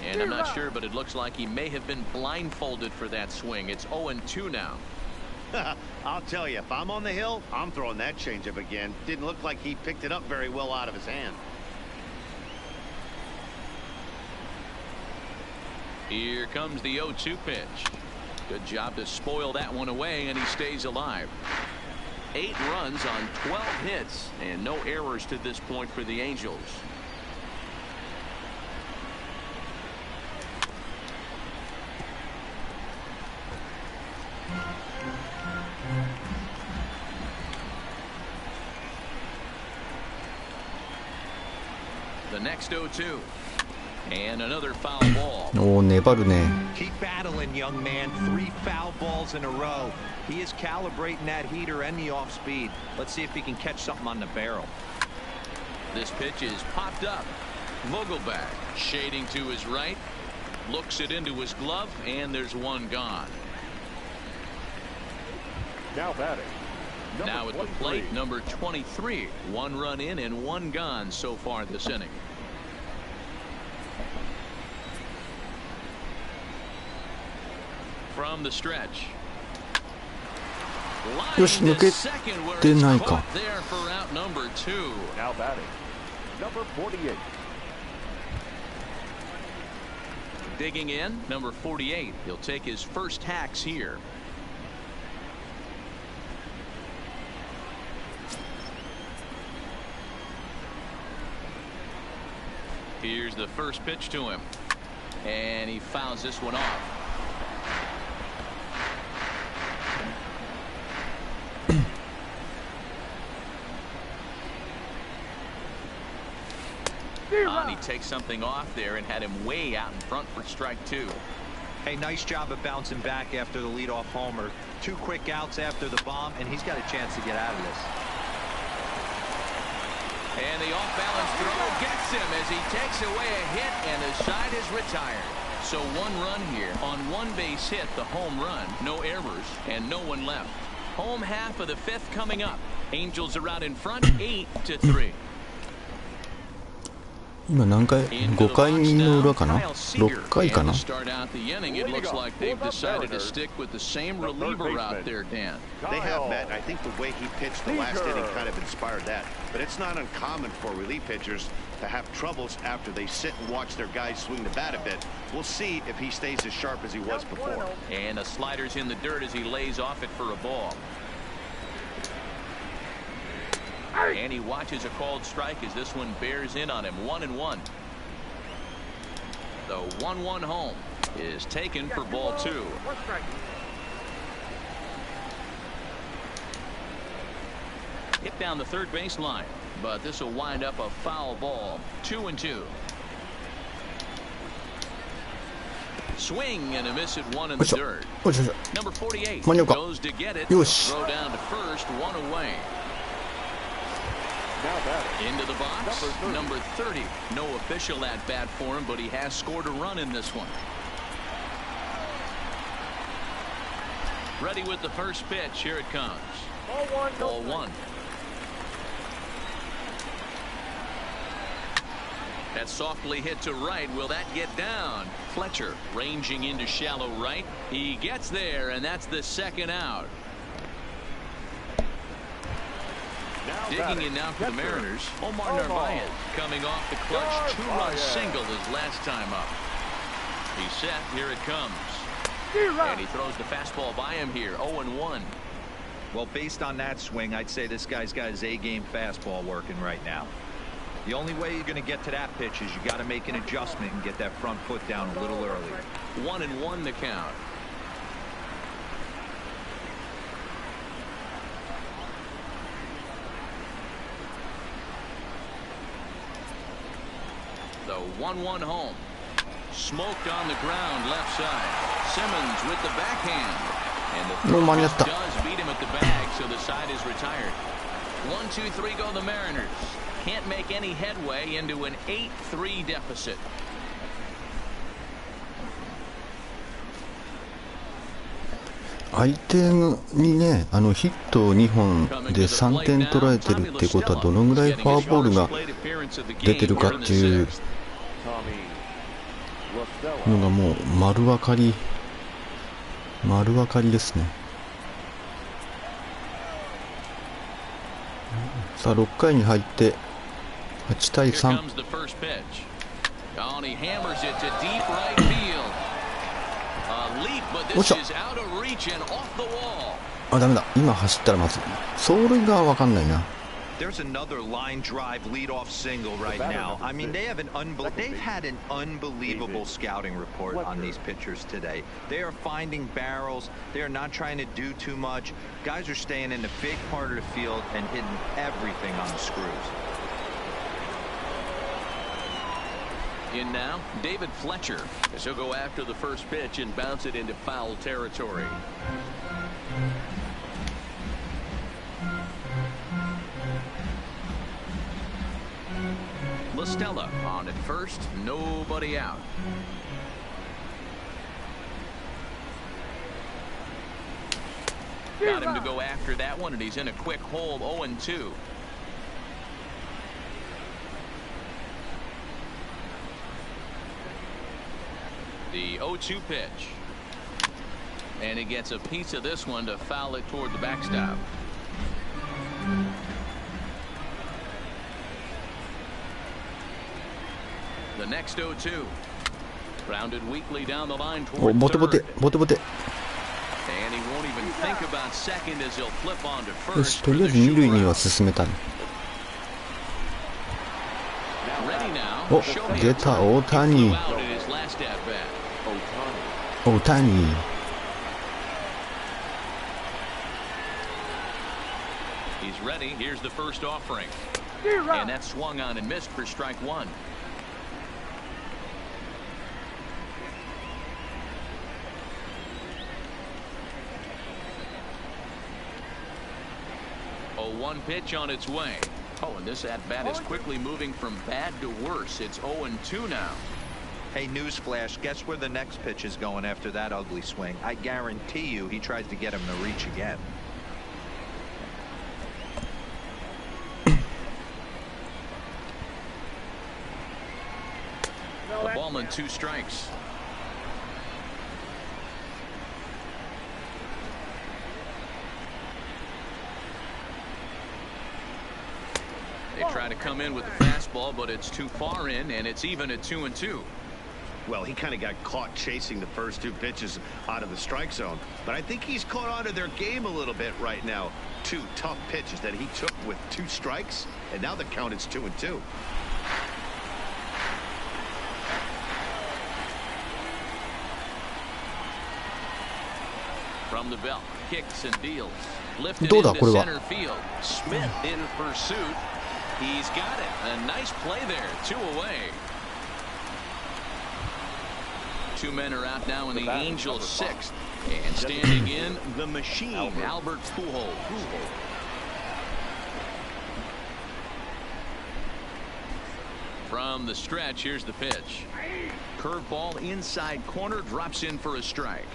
And I'm not sure, but it looks like he may have been blindfolded for that swing. It's 0-2 now. I'll tell you, if I'm on the hill, I'm throwing that changeup again. Didn't look like he picked it up very well out of his hand. Here comes the 0-2 pitch. Good job to spoil that one away, and he stays alive. 8 runs on 12 hits, and no errors to this point for the Angels. The next 0-2. And another foul ball. おお粘るね。 Keep battling, young man. 3 foul balls in a row. He is calibrating that heater and the off speed. Let's see if he can catch something on the barrel. This pitch is popped up. Vogelback shading to his right. Looks it into his glove, and there's one gone. Now batting. Now at the plate, number 23. 1 run in and 1 gone so far this inning. From the stretch. よし抜けてないか。 There for out number 2. Now batting. Number 48. Digging in, number 48. He'll take his first hacks here. Here's the first pitch to him, and he fouls this one off. And he takes something off there and had him way out in front for strike 2. Hey, nice job of bouncing back after the leadoff homer. 2 quick outs after the bomb, and he's got a chance to get out of this. And the off-balance throw gets him as he takes away a hit, and the side is retired. So 1 run here on 1 base hit, the home run, no errors, and no one left. Home half of the fifth coming up. Angels are out in front, 8-3. 今何回5回の裏かな6回かな Start out the inning, it looks like they've decided to stick with the same reliever out there, Dan. They have, Matt. I think the way he pitched the last inning kind of inspired that. But it's not uncommon for relief pitchers to have troubles after they sit and watch their guys swing the bat a bit. We'll see if he stays as sharp as he was before. And the slider's in the dirt as he lays off it for a ball. And he watches a called strike as this one bears in on him. 1-1. The 1-1 home is taken for ball 2. Hit down the third baseline, but this will wind up a foul ball. 2-2. Swing and a miss at 1 in the dirt. Number 48 goes to get it. Throw down to first, 1 away. Into the box, number 30. No official at bat for him, but he has scored a run in this one. Ready with the first pitch. Here it comes. Ball 1. That's softly hit to right. Will that get down? Fletcher ranging into shallow right. He gets there, and that's the second out. Digging in now for the Mariners, Omar Narvaez coming off the clutch 2-run single his last time up. He's set. Here it comes. And he throws the fastball by him here. 0-1. Well, based on that swing, I'd say this guy's got his A-game fastball working right now. The only way you're going to get to that pitch is you got to make an adjustment and get that front foot down a little earlier. 1-1 the count. The 1-1 home. Smoked on the ground left side. Simmons with the backhand. And the throw does beat him at the bag, so the side is retired. 1-2-3 go the Mariners. Can't make any headway into an 8-3 deficit.相手にね、ヒット2本で3点取られてるってことはどのぐらいフォアボールが出てるかっていうのがもう丸分かりですね。さあ6回に入って8対3。おっしゃ。あ、ダメだ。今走ったらまず走塁が分かんないな。There's another line drive leadoff single right now. I mean, they've had an unbelievable scouting report on these pitchers today. They are finding barrels. They are not trying to do too much. Guys are staying in the big part of the field and hitting everything on the screws. In now, David Fletcher, as he'll go after the first pitch and bounce it into foul territory. Stella on at first, nobody out. Got him to go after that one, and he's in a quick hole. 0-2. The 0-2 pitch, and he gets a piece of this one to foul it toward the backstop. The next 0-2. Rounded weakly down the line toward third. And he won't even think about second as he'll flip on to first. とりあえず二塁には進めたね。お、出た大谷。大谷。He's ready. Here's the first offering. And that swung on and missed for strike one. One pitch on its way. Oh, and this at-bat is quickly moving from bad to worse. It's 0-2 now. Hey, newsflash, guess where the next pitch is going after that ugly swing? I guarantee you he tries to get him to reach again. ball and 2 strikes. They try to come in with the fastball, but it's too far in, and it's even at 2-2. Well, he kind of got caught chasing the first 2 pitches out of the strike zone. But I think he's caught on to their game a little bit right now. 2 tough pitches that he took with 2 strikes, and now the count is 2-2. From the belt, kicks and deals. Lifted into center field. Smith in pursuit. He's got it. A nice play there. 2 away. 2 men are out now in the Angels' 6th. And standing in, the machine, Albert Pujols. From the stretch, here's the pitch. Curveball inside corner, drops in for a strike.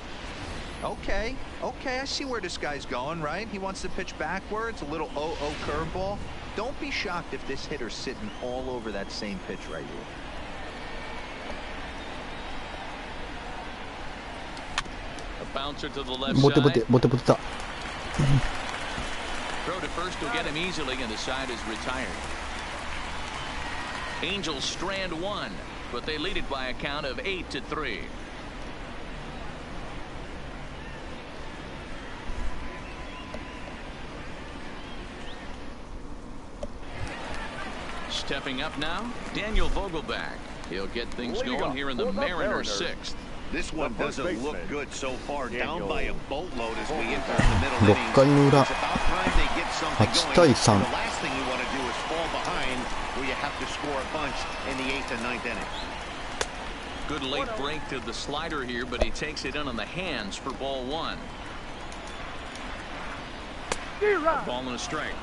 Okay, I see where this guy's going, right? He wants to pitch backwards, a little 0-0 curveball. Don't be shocked if this hitter's sitting all over that same pitch right here. A bouncer to the left side. Throw to first will get him easily, and the side is retired. Angels strand 1, but they lead it by a count of 8-3. Stepping up now, Daniel Vogelback. He'll get things going here in the Mariners' 6th. This one doesn't look good so far. Down by a boatload as we enter the middle innings. It's about time they get something going. The last thing you want to do is fall behind where you have to score a bunch in the 8th and 9th inning. Good late break to the slider here, but he takes it in on the hands for ball 1. A ball and a strike.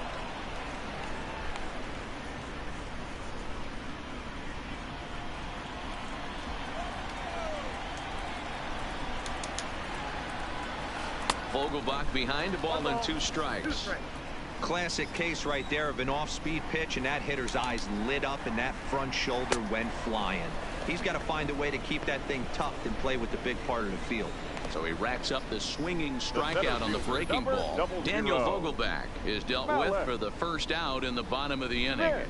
Vogelbach behind, a ball and 2 strikes. Classic case right there of an off-speed pitch, and that hitter's eyes lit up and that front shoulder went flying. He's got to find a way to keep that thing tucked and play with the big part of the field. So he racks up the swinging strikeout on the breaking ball. Daniel Vogelbach is dealt with for the first out in the bottom of the inning.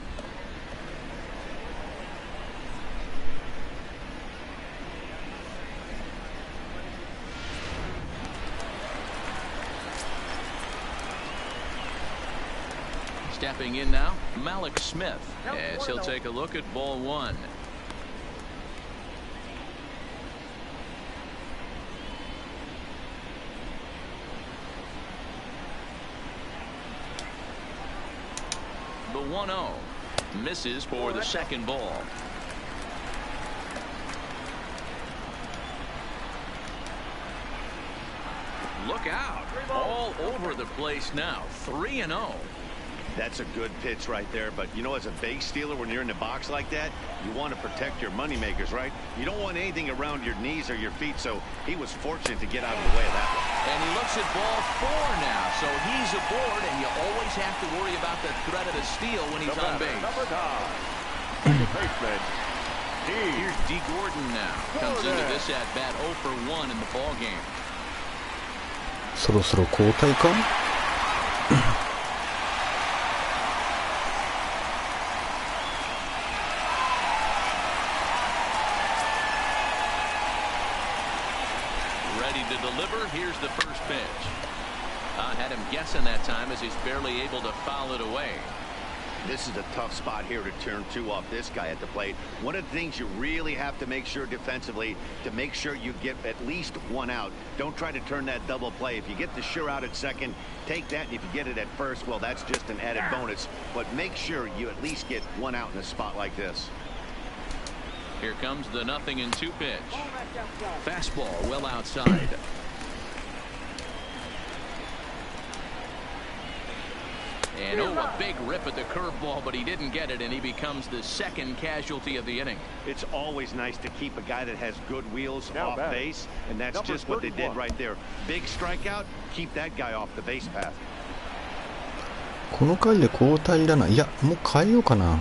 Stepping in now, Malik Smith, as he'll take a look at ball 1. The 1-0 misses for the second ball. Look out, all over the place now. 3-0. That's a good pitch right there, but you know, as a base stealer, when you're in the box like that, you want to protect your moneymakers, right? You don't want anything around your knees or your feet, so he was fortunate to get out of the way of that one. And he looks at ball 4 now, so he's aboard, and you always have to worry about the threat of a steal when he's on base. Here's D. Gordon now. Comes into this at bat 0 for 1 in the ball game. そろそろ交代か? Here's the first pitch. Had him guessing that time as he's barely able to foul it away. This is a tough spot here to turn 2 off this guy at the plate. One of the things you really have to make sure defensively to make sure you get at least 1 out. Don't try to turn that double play. If you get the sure out at second, take that, and if you get it at first, well, that's just an added bonus. But make sure you at least get 1 out in a spot like this. Here comes the 0-2 pitch. Fastball well outside. And a big rip at the curveball, but he didn't get it, and he becomes the second casualty of the inning. It's always nice to keep a guy that has good wheels off base, and that's just what they did right there. Big strikeout, keep that guy off the base path. この回で交代だな。いや、もう変えようかな。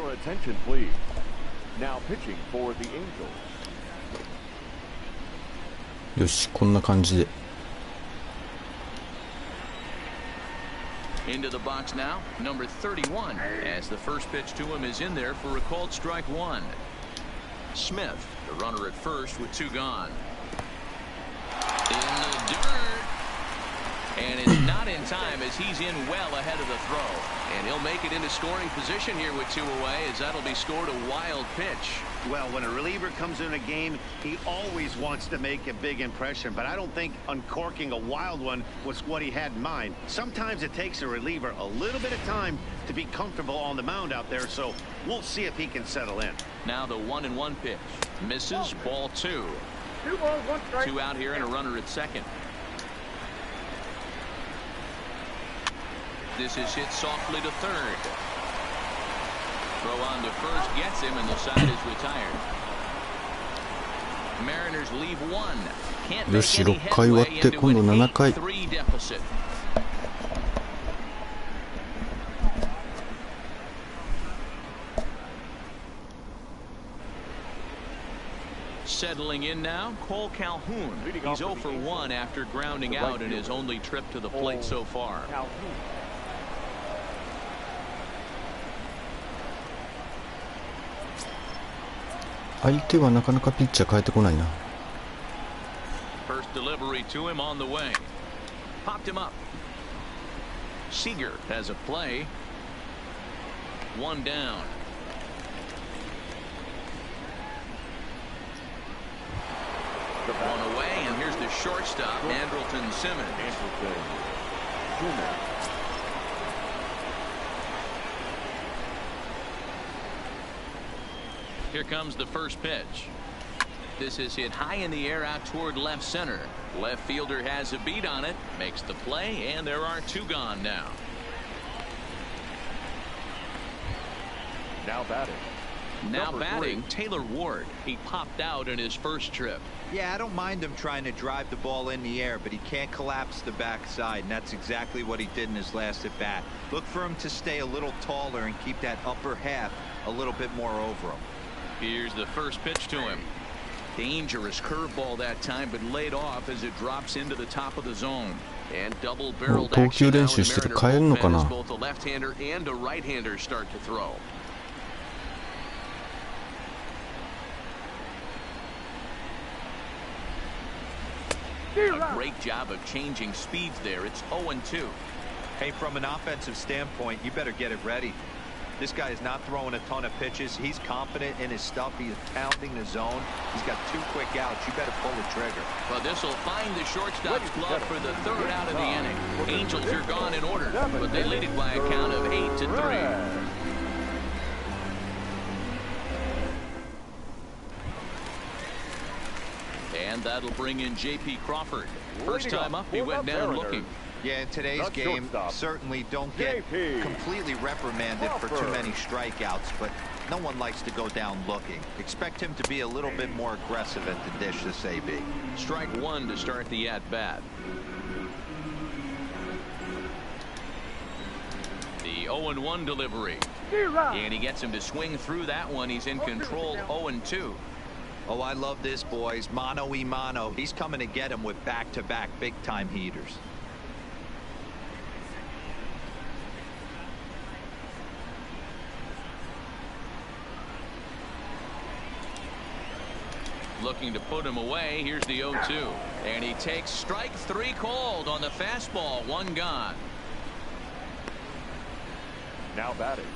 Your attention, please. Now pitching for the Angels. よし、こんな感じで。Into the box now, number 31, as the first pitch to him is in there for a called strike one. Smith, the runner at first with two gone. In the dirt. And it's not in time as he's in well ahead of the throw. And he'll make it into scoring position here with two away, as that'll be scored a wild pitch. Well, when a reliever comes in a game, he always wants to make a big impression, but I don't think uncorking a wild one was what he had in mind. Sometimes it takes a reliever a little bit of time to be comfortable on the mound out there, so we'll see if he can settle in. Now the 1-1 pitch. Misses, ball two. 2 balls, 1 strike. Two out here and a runner at second. This is hit softly to third. Throw on to first gets him, and the side is retired. Mariners leave one. Can't make any headway into an 8-3 deficit. Settling in now, Cole Calhoun. He's 0 for 1 after grounding out in his only trip to the plate so far.相手はなかなかピッチャー変えてこないな。 First delivery to him on the way. Popped him up. Seager has a play. One down. One away, and here's the shortstop, Andrelton Simmons. Here comes the first pitch. This is hit high in the air out toward left center. Left fielder has a beat on it, makes the play, and there are two gone now. Now batting. Now batting, Taylor Ward. He popped out in his first trip. Yeah, I don't mind him trying to drive the ball in the air, but he can't collapse the backside, and that's exactly what he did in his last at bat. Look for him to stay a little taller and keep that upper half a little bit more over him. Here's the first pitch to him. Dangerous curveball that time, but laid off as it drops into the top of the zone. And double-barreled action now in the Mariner bullpen as both a left-hander and a right-hander start to throw. A great job of changing speeds there. It's 0-2. Hey, from an offensive standpoint, you better get it ready. This guy is not throwing a ton of pitches. He's confident in his stuff. He is pounding the zone. He's got 2 quick outs. You better pull the trigger. But this will find the shortstop's glove for the third out of the inning. Angels are gone in order, but they lead it by a count of 8-3. And that'll bring in J.P. Crawford. First time up, he went down looking. Yeah, in today's game, certainly don't get completely reprimanded for too many strikeouts, but no one likes to go down looking. Expect him to be a little bit more aggressive at the dish this AB. Strike one to start the at-bat. The 0-1 delivery. And he gets him to swing through that one. He's in control, 0-2. Oh, I love this, boys. Mano-y-mano. He's coming to get him with back-to-back big-time heaters. Looking to put him away. Here's the 0-2. And he takes strike 3 called on the fastball. 1 gone. Now batting.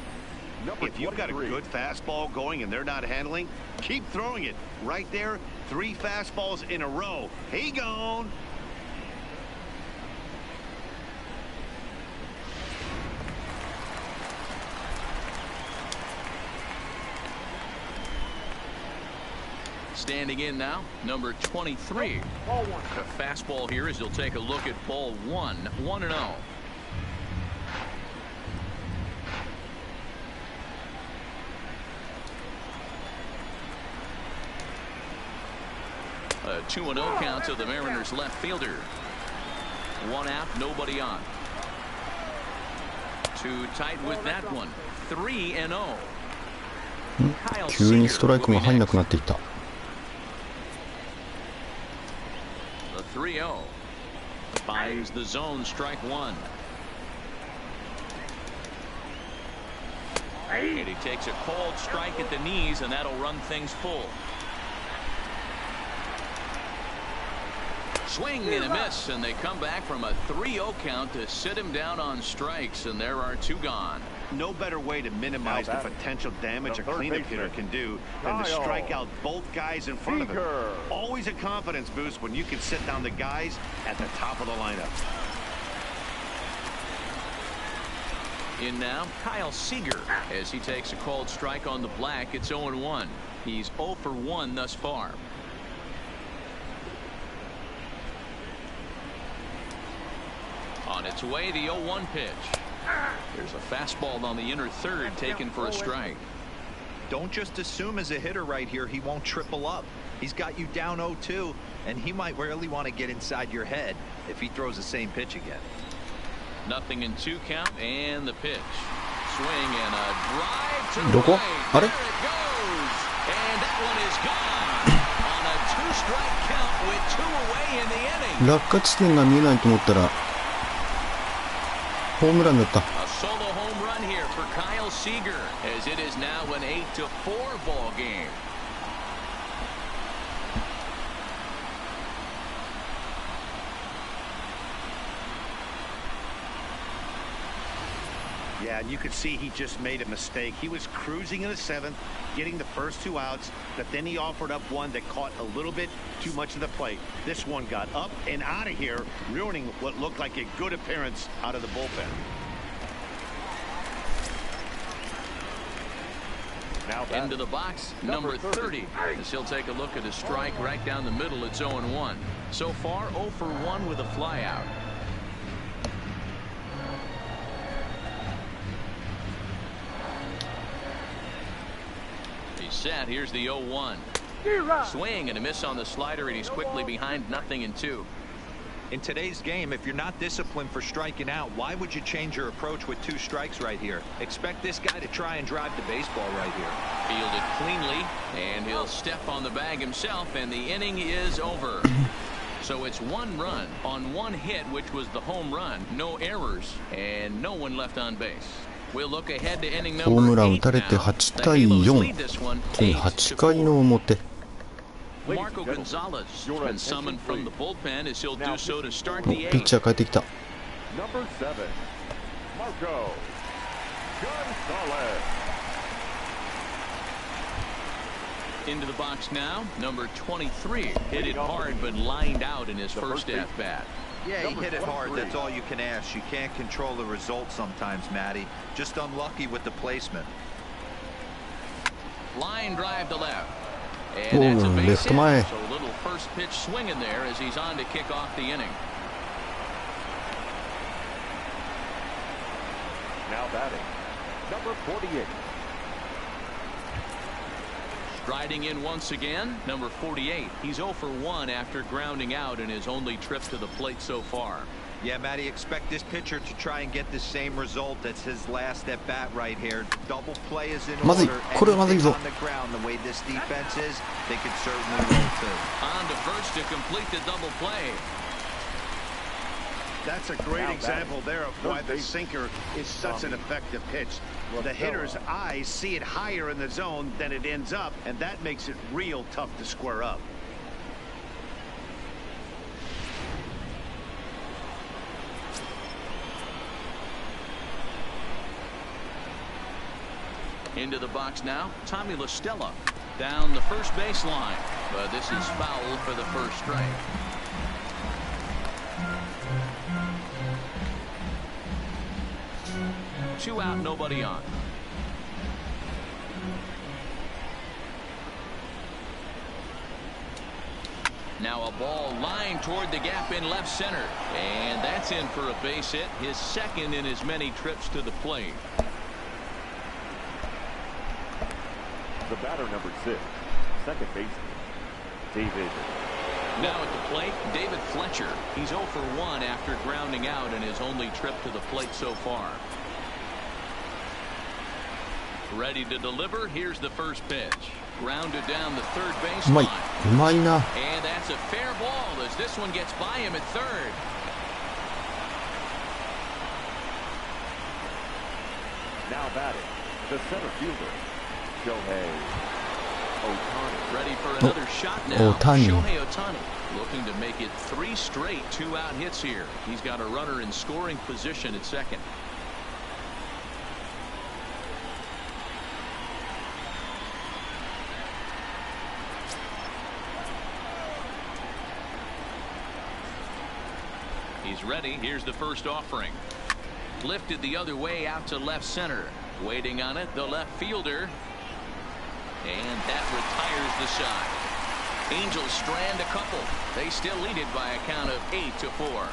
If you've got a good fastball going and they're not handling, keep throwing it. Right there, 3 fastballs in a row. He gone. Standing in now, number 23. The fastball here as he'll take a look at ball 1, 1-0. A 2-0 count to the Mariners left fielder. 1 out, nobody on. Too tight with that one. 3-0. 急にストライクが入んなくなっていった。The 3-0 finds the zone, strike one. And he takes a cold strike at the knees, and that'll run things full. Swing and a miss, and they come back from a 3-0 count to sit him down on strikes, and there are two gone. No better way to minimize the potential damage a cleanup hitter can do than to strike out both guys in front of him. Always a confidence boost when you can sit down the guys at the top of the lineup. In now, Kyle Seager, as he takes a cold strike on the black. It's 0-1. He's 0 for 1 thus far. On its way, the 0-1 pitch. There's a fastball on the inner third taken for a strike. Don't just assume as a hitter right here he won't triple up. He's got you down 0-2, and he might really want to get inside your head if he throws the same pitch again. Nothing in 2 count, and the pitch. Swing and a drive to right. There it goes, and that one is gone on a 2-strike count with 2 away in the inning. 落下地点が見えないと思ったらホームランだった。 A solo home run here for Kyle Seager, as it is now an 8-4 ball game. Yeah, and you could see he just made a mistake. He was cruising in the 7th, getting the first 2 outs, but then he offered up one that caught a little bit too much of the plate. This one got up and out of here, ruining what looked like a good appearance out of the bullpen. Now into the box, number 30. As he'll take a look at a strike right down the middle. It's 0-1. So far, 0 for 1 with a flyout. Set. Here's the 0-1. Swing and a miss on the slider, and he's quickly behind 0-2. In today's game, if you're not disciplined for striking out, why would you change your approach with 2 strikes right here? Expect this guy to try and drive the baseball right here. Fielded cleanly, and he'll step on the bag himself, and the inning is over. So it's 1 run on 1 hit, which was the home run. No errors, and no one left on base. We'll look ahead to inning ホームラン number 打たれ 8 て now. 8対4 8回の表。 Marco Gonzalez has been summoned from the bullpen, as he'll do so to start the ピッ 8th. チャー帰ってきた。 Number 7, Marco Gonzalez. Into the box now, number 23. Hit it hard, but lined out in his first at-bat. Yeah, he hit it hard. That's all you can ask. You can't control the result sometimes, Matty. Just unlucky with the placement. Line drive to left. And that's a base left hit.前。 So a little first pitch swing in there as he's on to kick off the inning. Now batting, number 48. Striding in once again, number 48. He's 0 for 1 after grounding out in his only trip to the plate so far. Yeah, Matty, expect this pitcher to try and get the same result as his last at bat right here. Double play is in order. Anything on the ground, the way this defense is, they could certainly roll too. On to first to complete the double play. That's a great example there of why the sinker is such an effective pitch. The hitter's eyes see it higher in the zone than it ends up, and that makes it real tough to square up. Into the box now, Tommy La Stella down the first baseline, but this is foul for the first strike. Two out, nobody on. Now a ball lined toward the gap in left center, and that's in for a base hit, his second in as many trips to the plate. The batter, number 6, second baseman, David. Now at the plate, David Fletcher. He's 0 for 1 after grounding out in his only trip to the plate so far. Ready to deliver. Here's the first pitch. Grounded down the third うまい baseline. うまいな。 And that's a fair ball as this one gets by him at third. Now batting, the center fielder, Shohei Ohtani. Ready for another shot now. Ohtani. Shohei Ohtani looking to make it 3 straight 2-out hits here. He's got a runner in scoring position at second. He's ready. Here's the first offering. Lifted the other way out to left center. Waiting on it, the left fielder. And that retires the side. Angels strand a couple. They still lead it by a count of 8-4.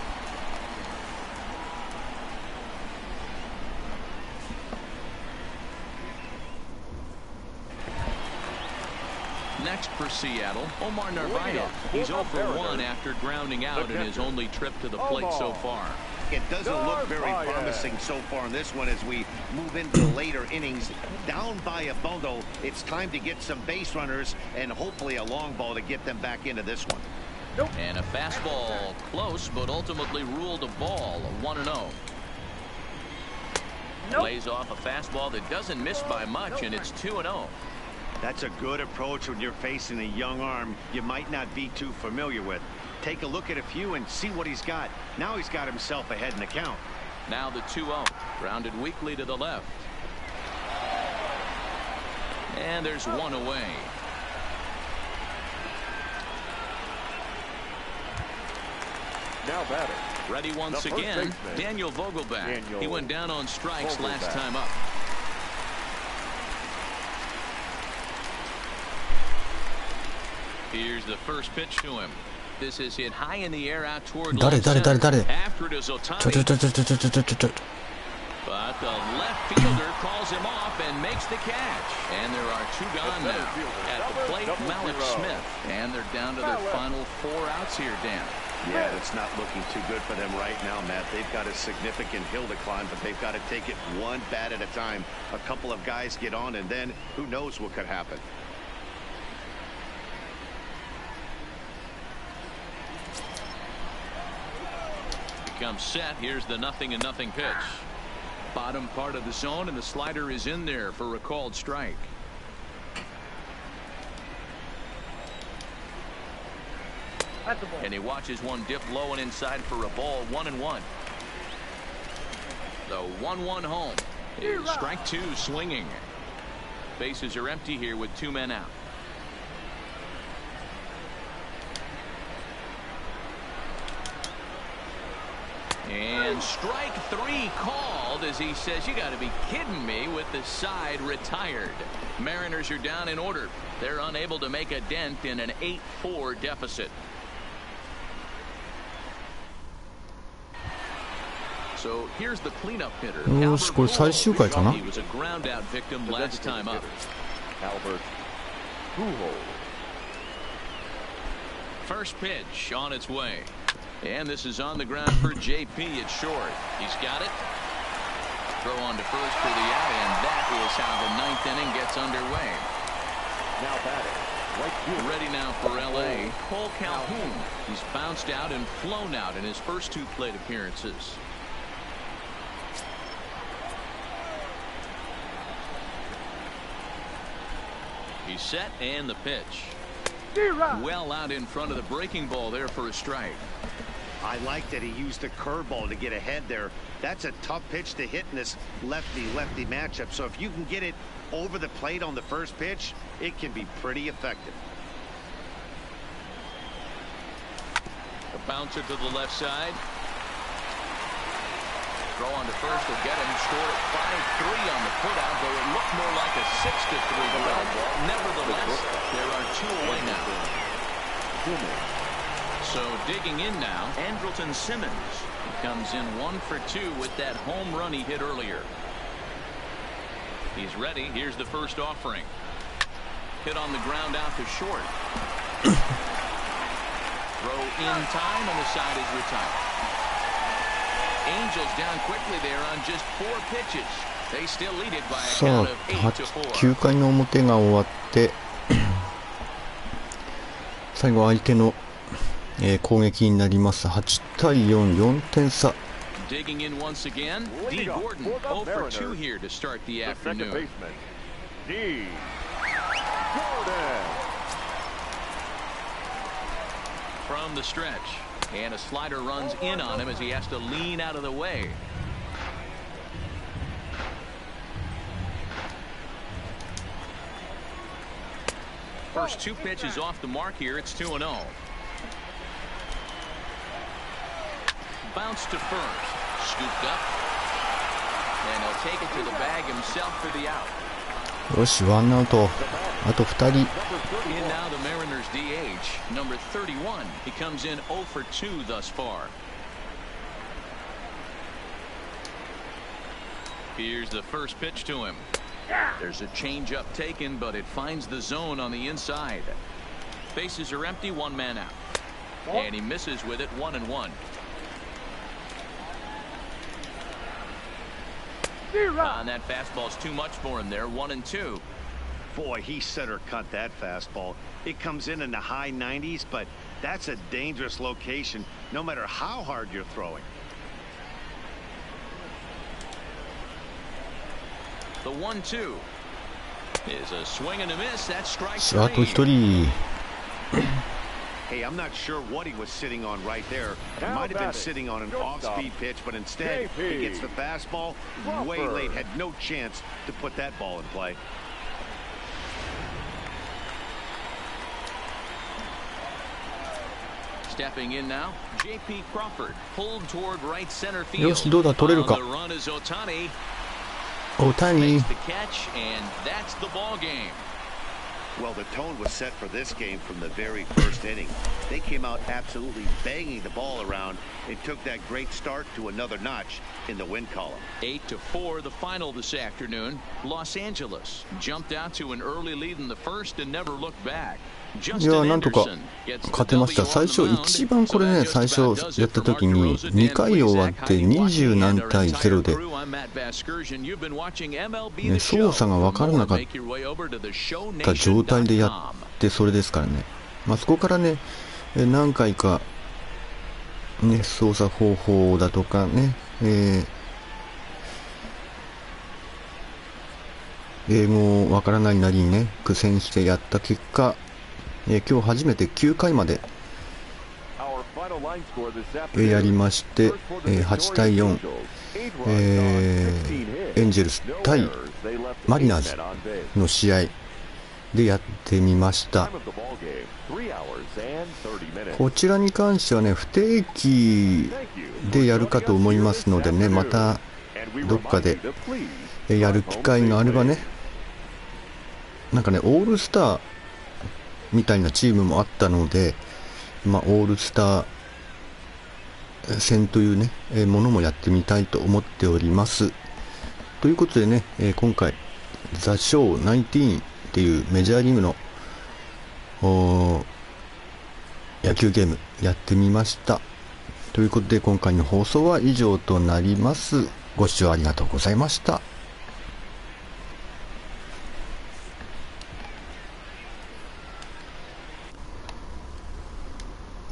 Next for Seattle, Omar Narvaez. He's 0 for 1 after grounding out in his only trip to the plate so far. It doesn't look very promising so far in this one as we move into the later innings. Down by a bundle, it's time to get some base runners and hopefully a long ball to get them back into this one. And a fastball close, but ultimately ruled a ball, 1-0. Lays off a fastball that doesn't miss by much, and it's 2-0. That's a good approach when you're facing a young arm you might not be too familiar with. Take a look at a few and see what he's got. Now he's got himself ahead in the count. Now the 2-0. Grounded weakly to the left. And there's one away. Now batting. Ready once again, Daniel Vogelback. He went down on strikes last time up. Here's the first pitch to him. This is hit high in the air out toward left center. After it is Ohtani. But the left fielder calls him off and makes the catch. And there are 2 gone now. At the plate, Malik Smith. And they're down to their final 4 outs here, Dan. Yeah, it's not looking too good for them right now, Matt. They've got a significant hill to climb, but they've got to take it one bat at a time. A couple of guys get on, and then who knows what could happen. Becomes set. Here's the 0-0 pitch. Bottom part of the zone, and the slider is in there for a called strike. And he watches one dip low and inside for a ball. 1-1. The 1-1 home is strike 2 swinging. Bases are empty here with 2 men out. And strike 3 called as he says, you got to be kidding me, with the side retired. Mariners are down in order. They're unable to make a dent in an 8-4 deficit. So here's the cleanup hitter. He was a ground out victim last time up. Albert Pujols. First pitch on its way. And this is on the ground for JP at short. He's got it. Throw on to first for the out, and that is how the 9th inning gets underway. Now batting. Ready now for LA, Cole Calhoun. He's bounced out and flown out in his first 2 plate appearances. He's set, and the pitch. Well out in front of the breaking ball there for a strike. I like that he used a curveball to get ahead there. That's a tough pitch to hit in this lefty-lefty matchup. So if you can get it over the plate on the first pitch, it can be pretty effective. A bouncer to the left side. Throw on to first will get him. Scored at 5-3 on the putout, though it looked more like a 6-3 run. Nevertheless, there are 2 away now. So digging in now, Andrelton Simmons. He comes in 1 for 2 with that home run he hit earlier. He's ready. Here's the first offering. Hit on the ground out to short. Throw in time, and the side is retired. Angels down quickly there on just 4 pitches. さあ、9回の表が終わって最後相手の、攻撃になります。8対4、4点差。Digging in once again, D. Gordon 0 for 2 here to start the afternoon. D. Gordon. From the stretch, and a slider runs in on him as he has to lean out of the way. First 2 pitches off the mark here. It's 2-0. Bounce to first, scooped up, and he'll take it to the bag himself for the out. よし、ワンアウト。あと2人。In now the Mariners DH, number 31. He comes in 0 for 2 thus far. Here's the first pitch to him. There's a changeup taken, but it finds the zone on the inside. Bases are empty, 1 man out. And he misses with it, 1-1. And that fastball's too much for him there, 1-2. Boy, he center cut that fastball. It comes in the high 90s, but that's a dangerous location no matter how hard you're throwing. The 1-2 is a swing and a miss. That's strike あと1 3. 人。 Hey, I'm not sure what he was sitting on right there. He might have been sitting on an off-speed pitch, but instead he gets the fastball way late. Had no chance to put that ball in play. Stepping in now, J.P. Crawford pulled toward right center よ field. し、どうだ、取れるか。 On the run is Ohtani. 大谷。 Makes the catch, and that's the ball game. Well, the tone was set for this game from the very first inning. They came out absolutely banging the ball around and took that great start to another notch in the win column. 8-4, the final this afternoon. Los Angeles jumped out to an early lead in the first and never looked back. いや、なんとか勝てました。最初、一番これね、最初やった時に2回終わって20何対0で、ね、操作が分からなかった状態でやってそれですからね。まあ、そこからね、何回か、ね、操作方法だとかね、英語分からないなりにね、苦戦してやった結果、今日初めて9回まで、やりまして、8対4、エンジェルス対マリナーズの試合でやってみました。こちらに関してはね、不定期でやるかと思いますのでね、またどっかでやる機会があればね、なんかね、オールスターみたいなチームもあったので、まあ、オールスター戦というね、ものもやってみたいと思っております。ということでね、今回、The Show19 っていうメジャーリーグの野球ゲームやってみました。ということで今回の放送は以上となります。ご視聴ありがとうございました。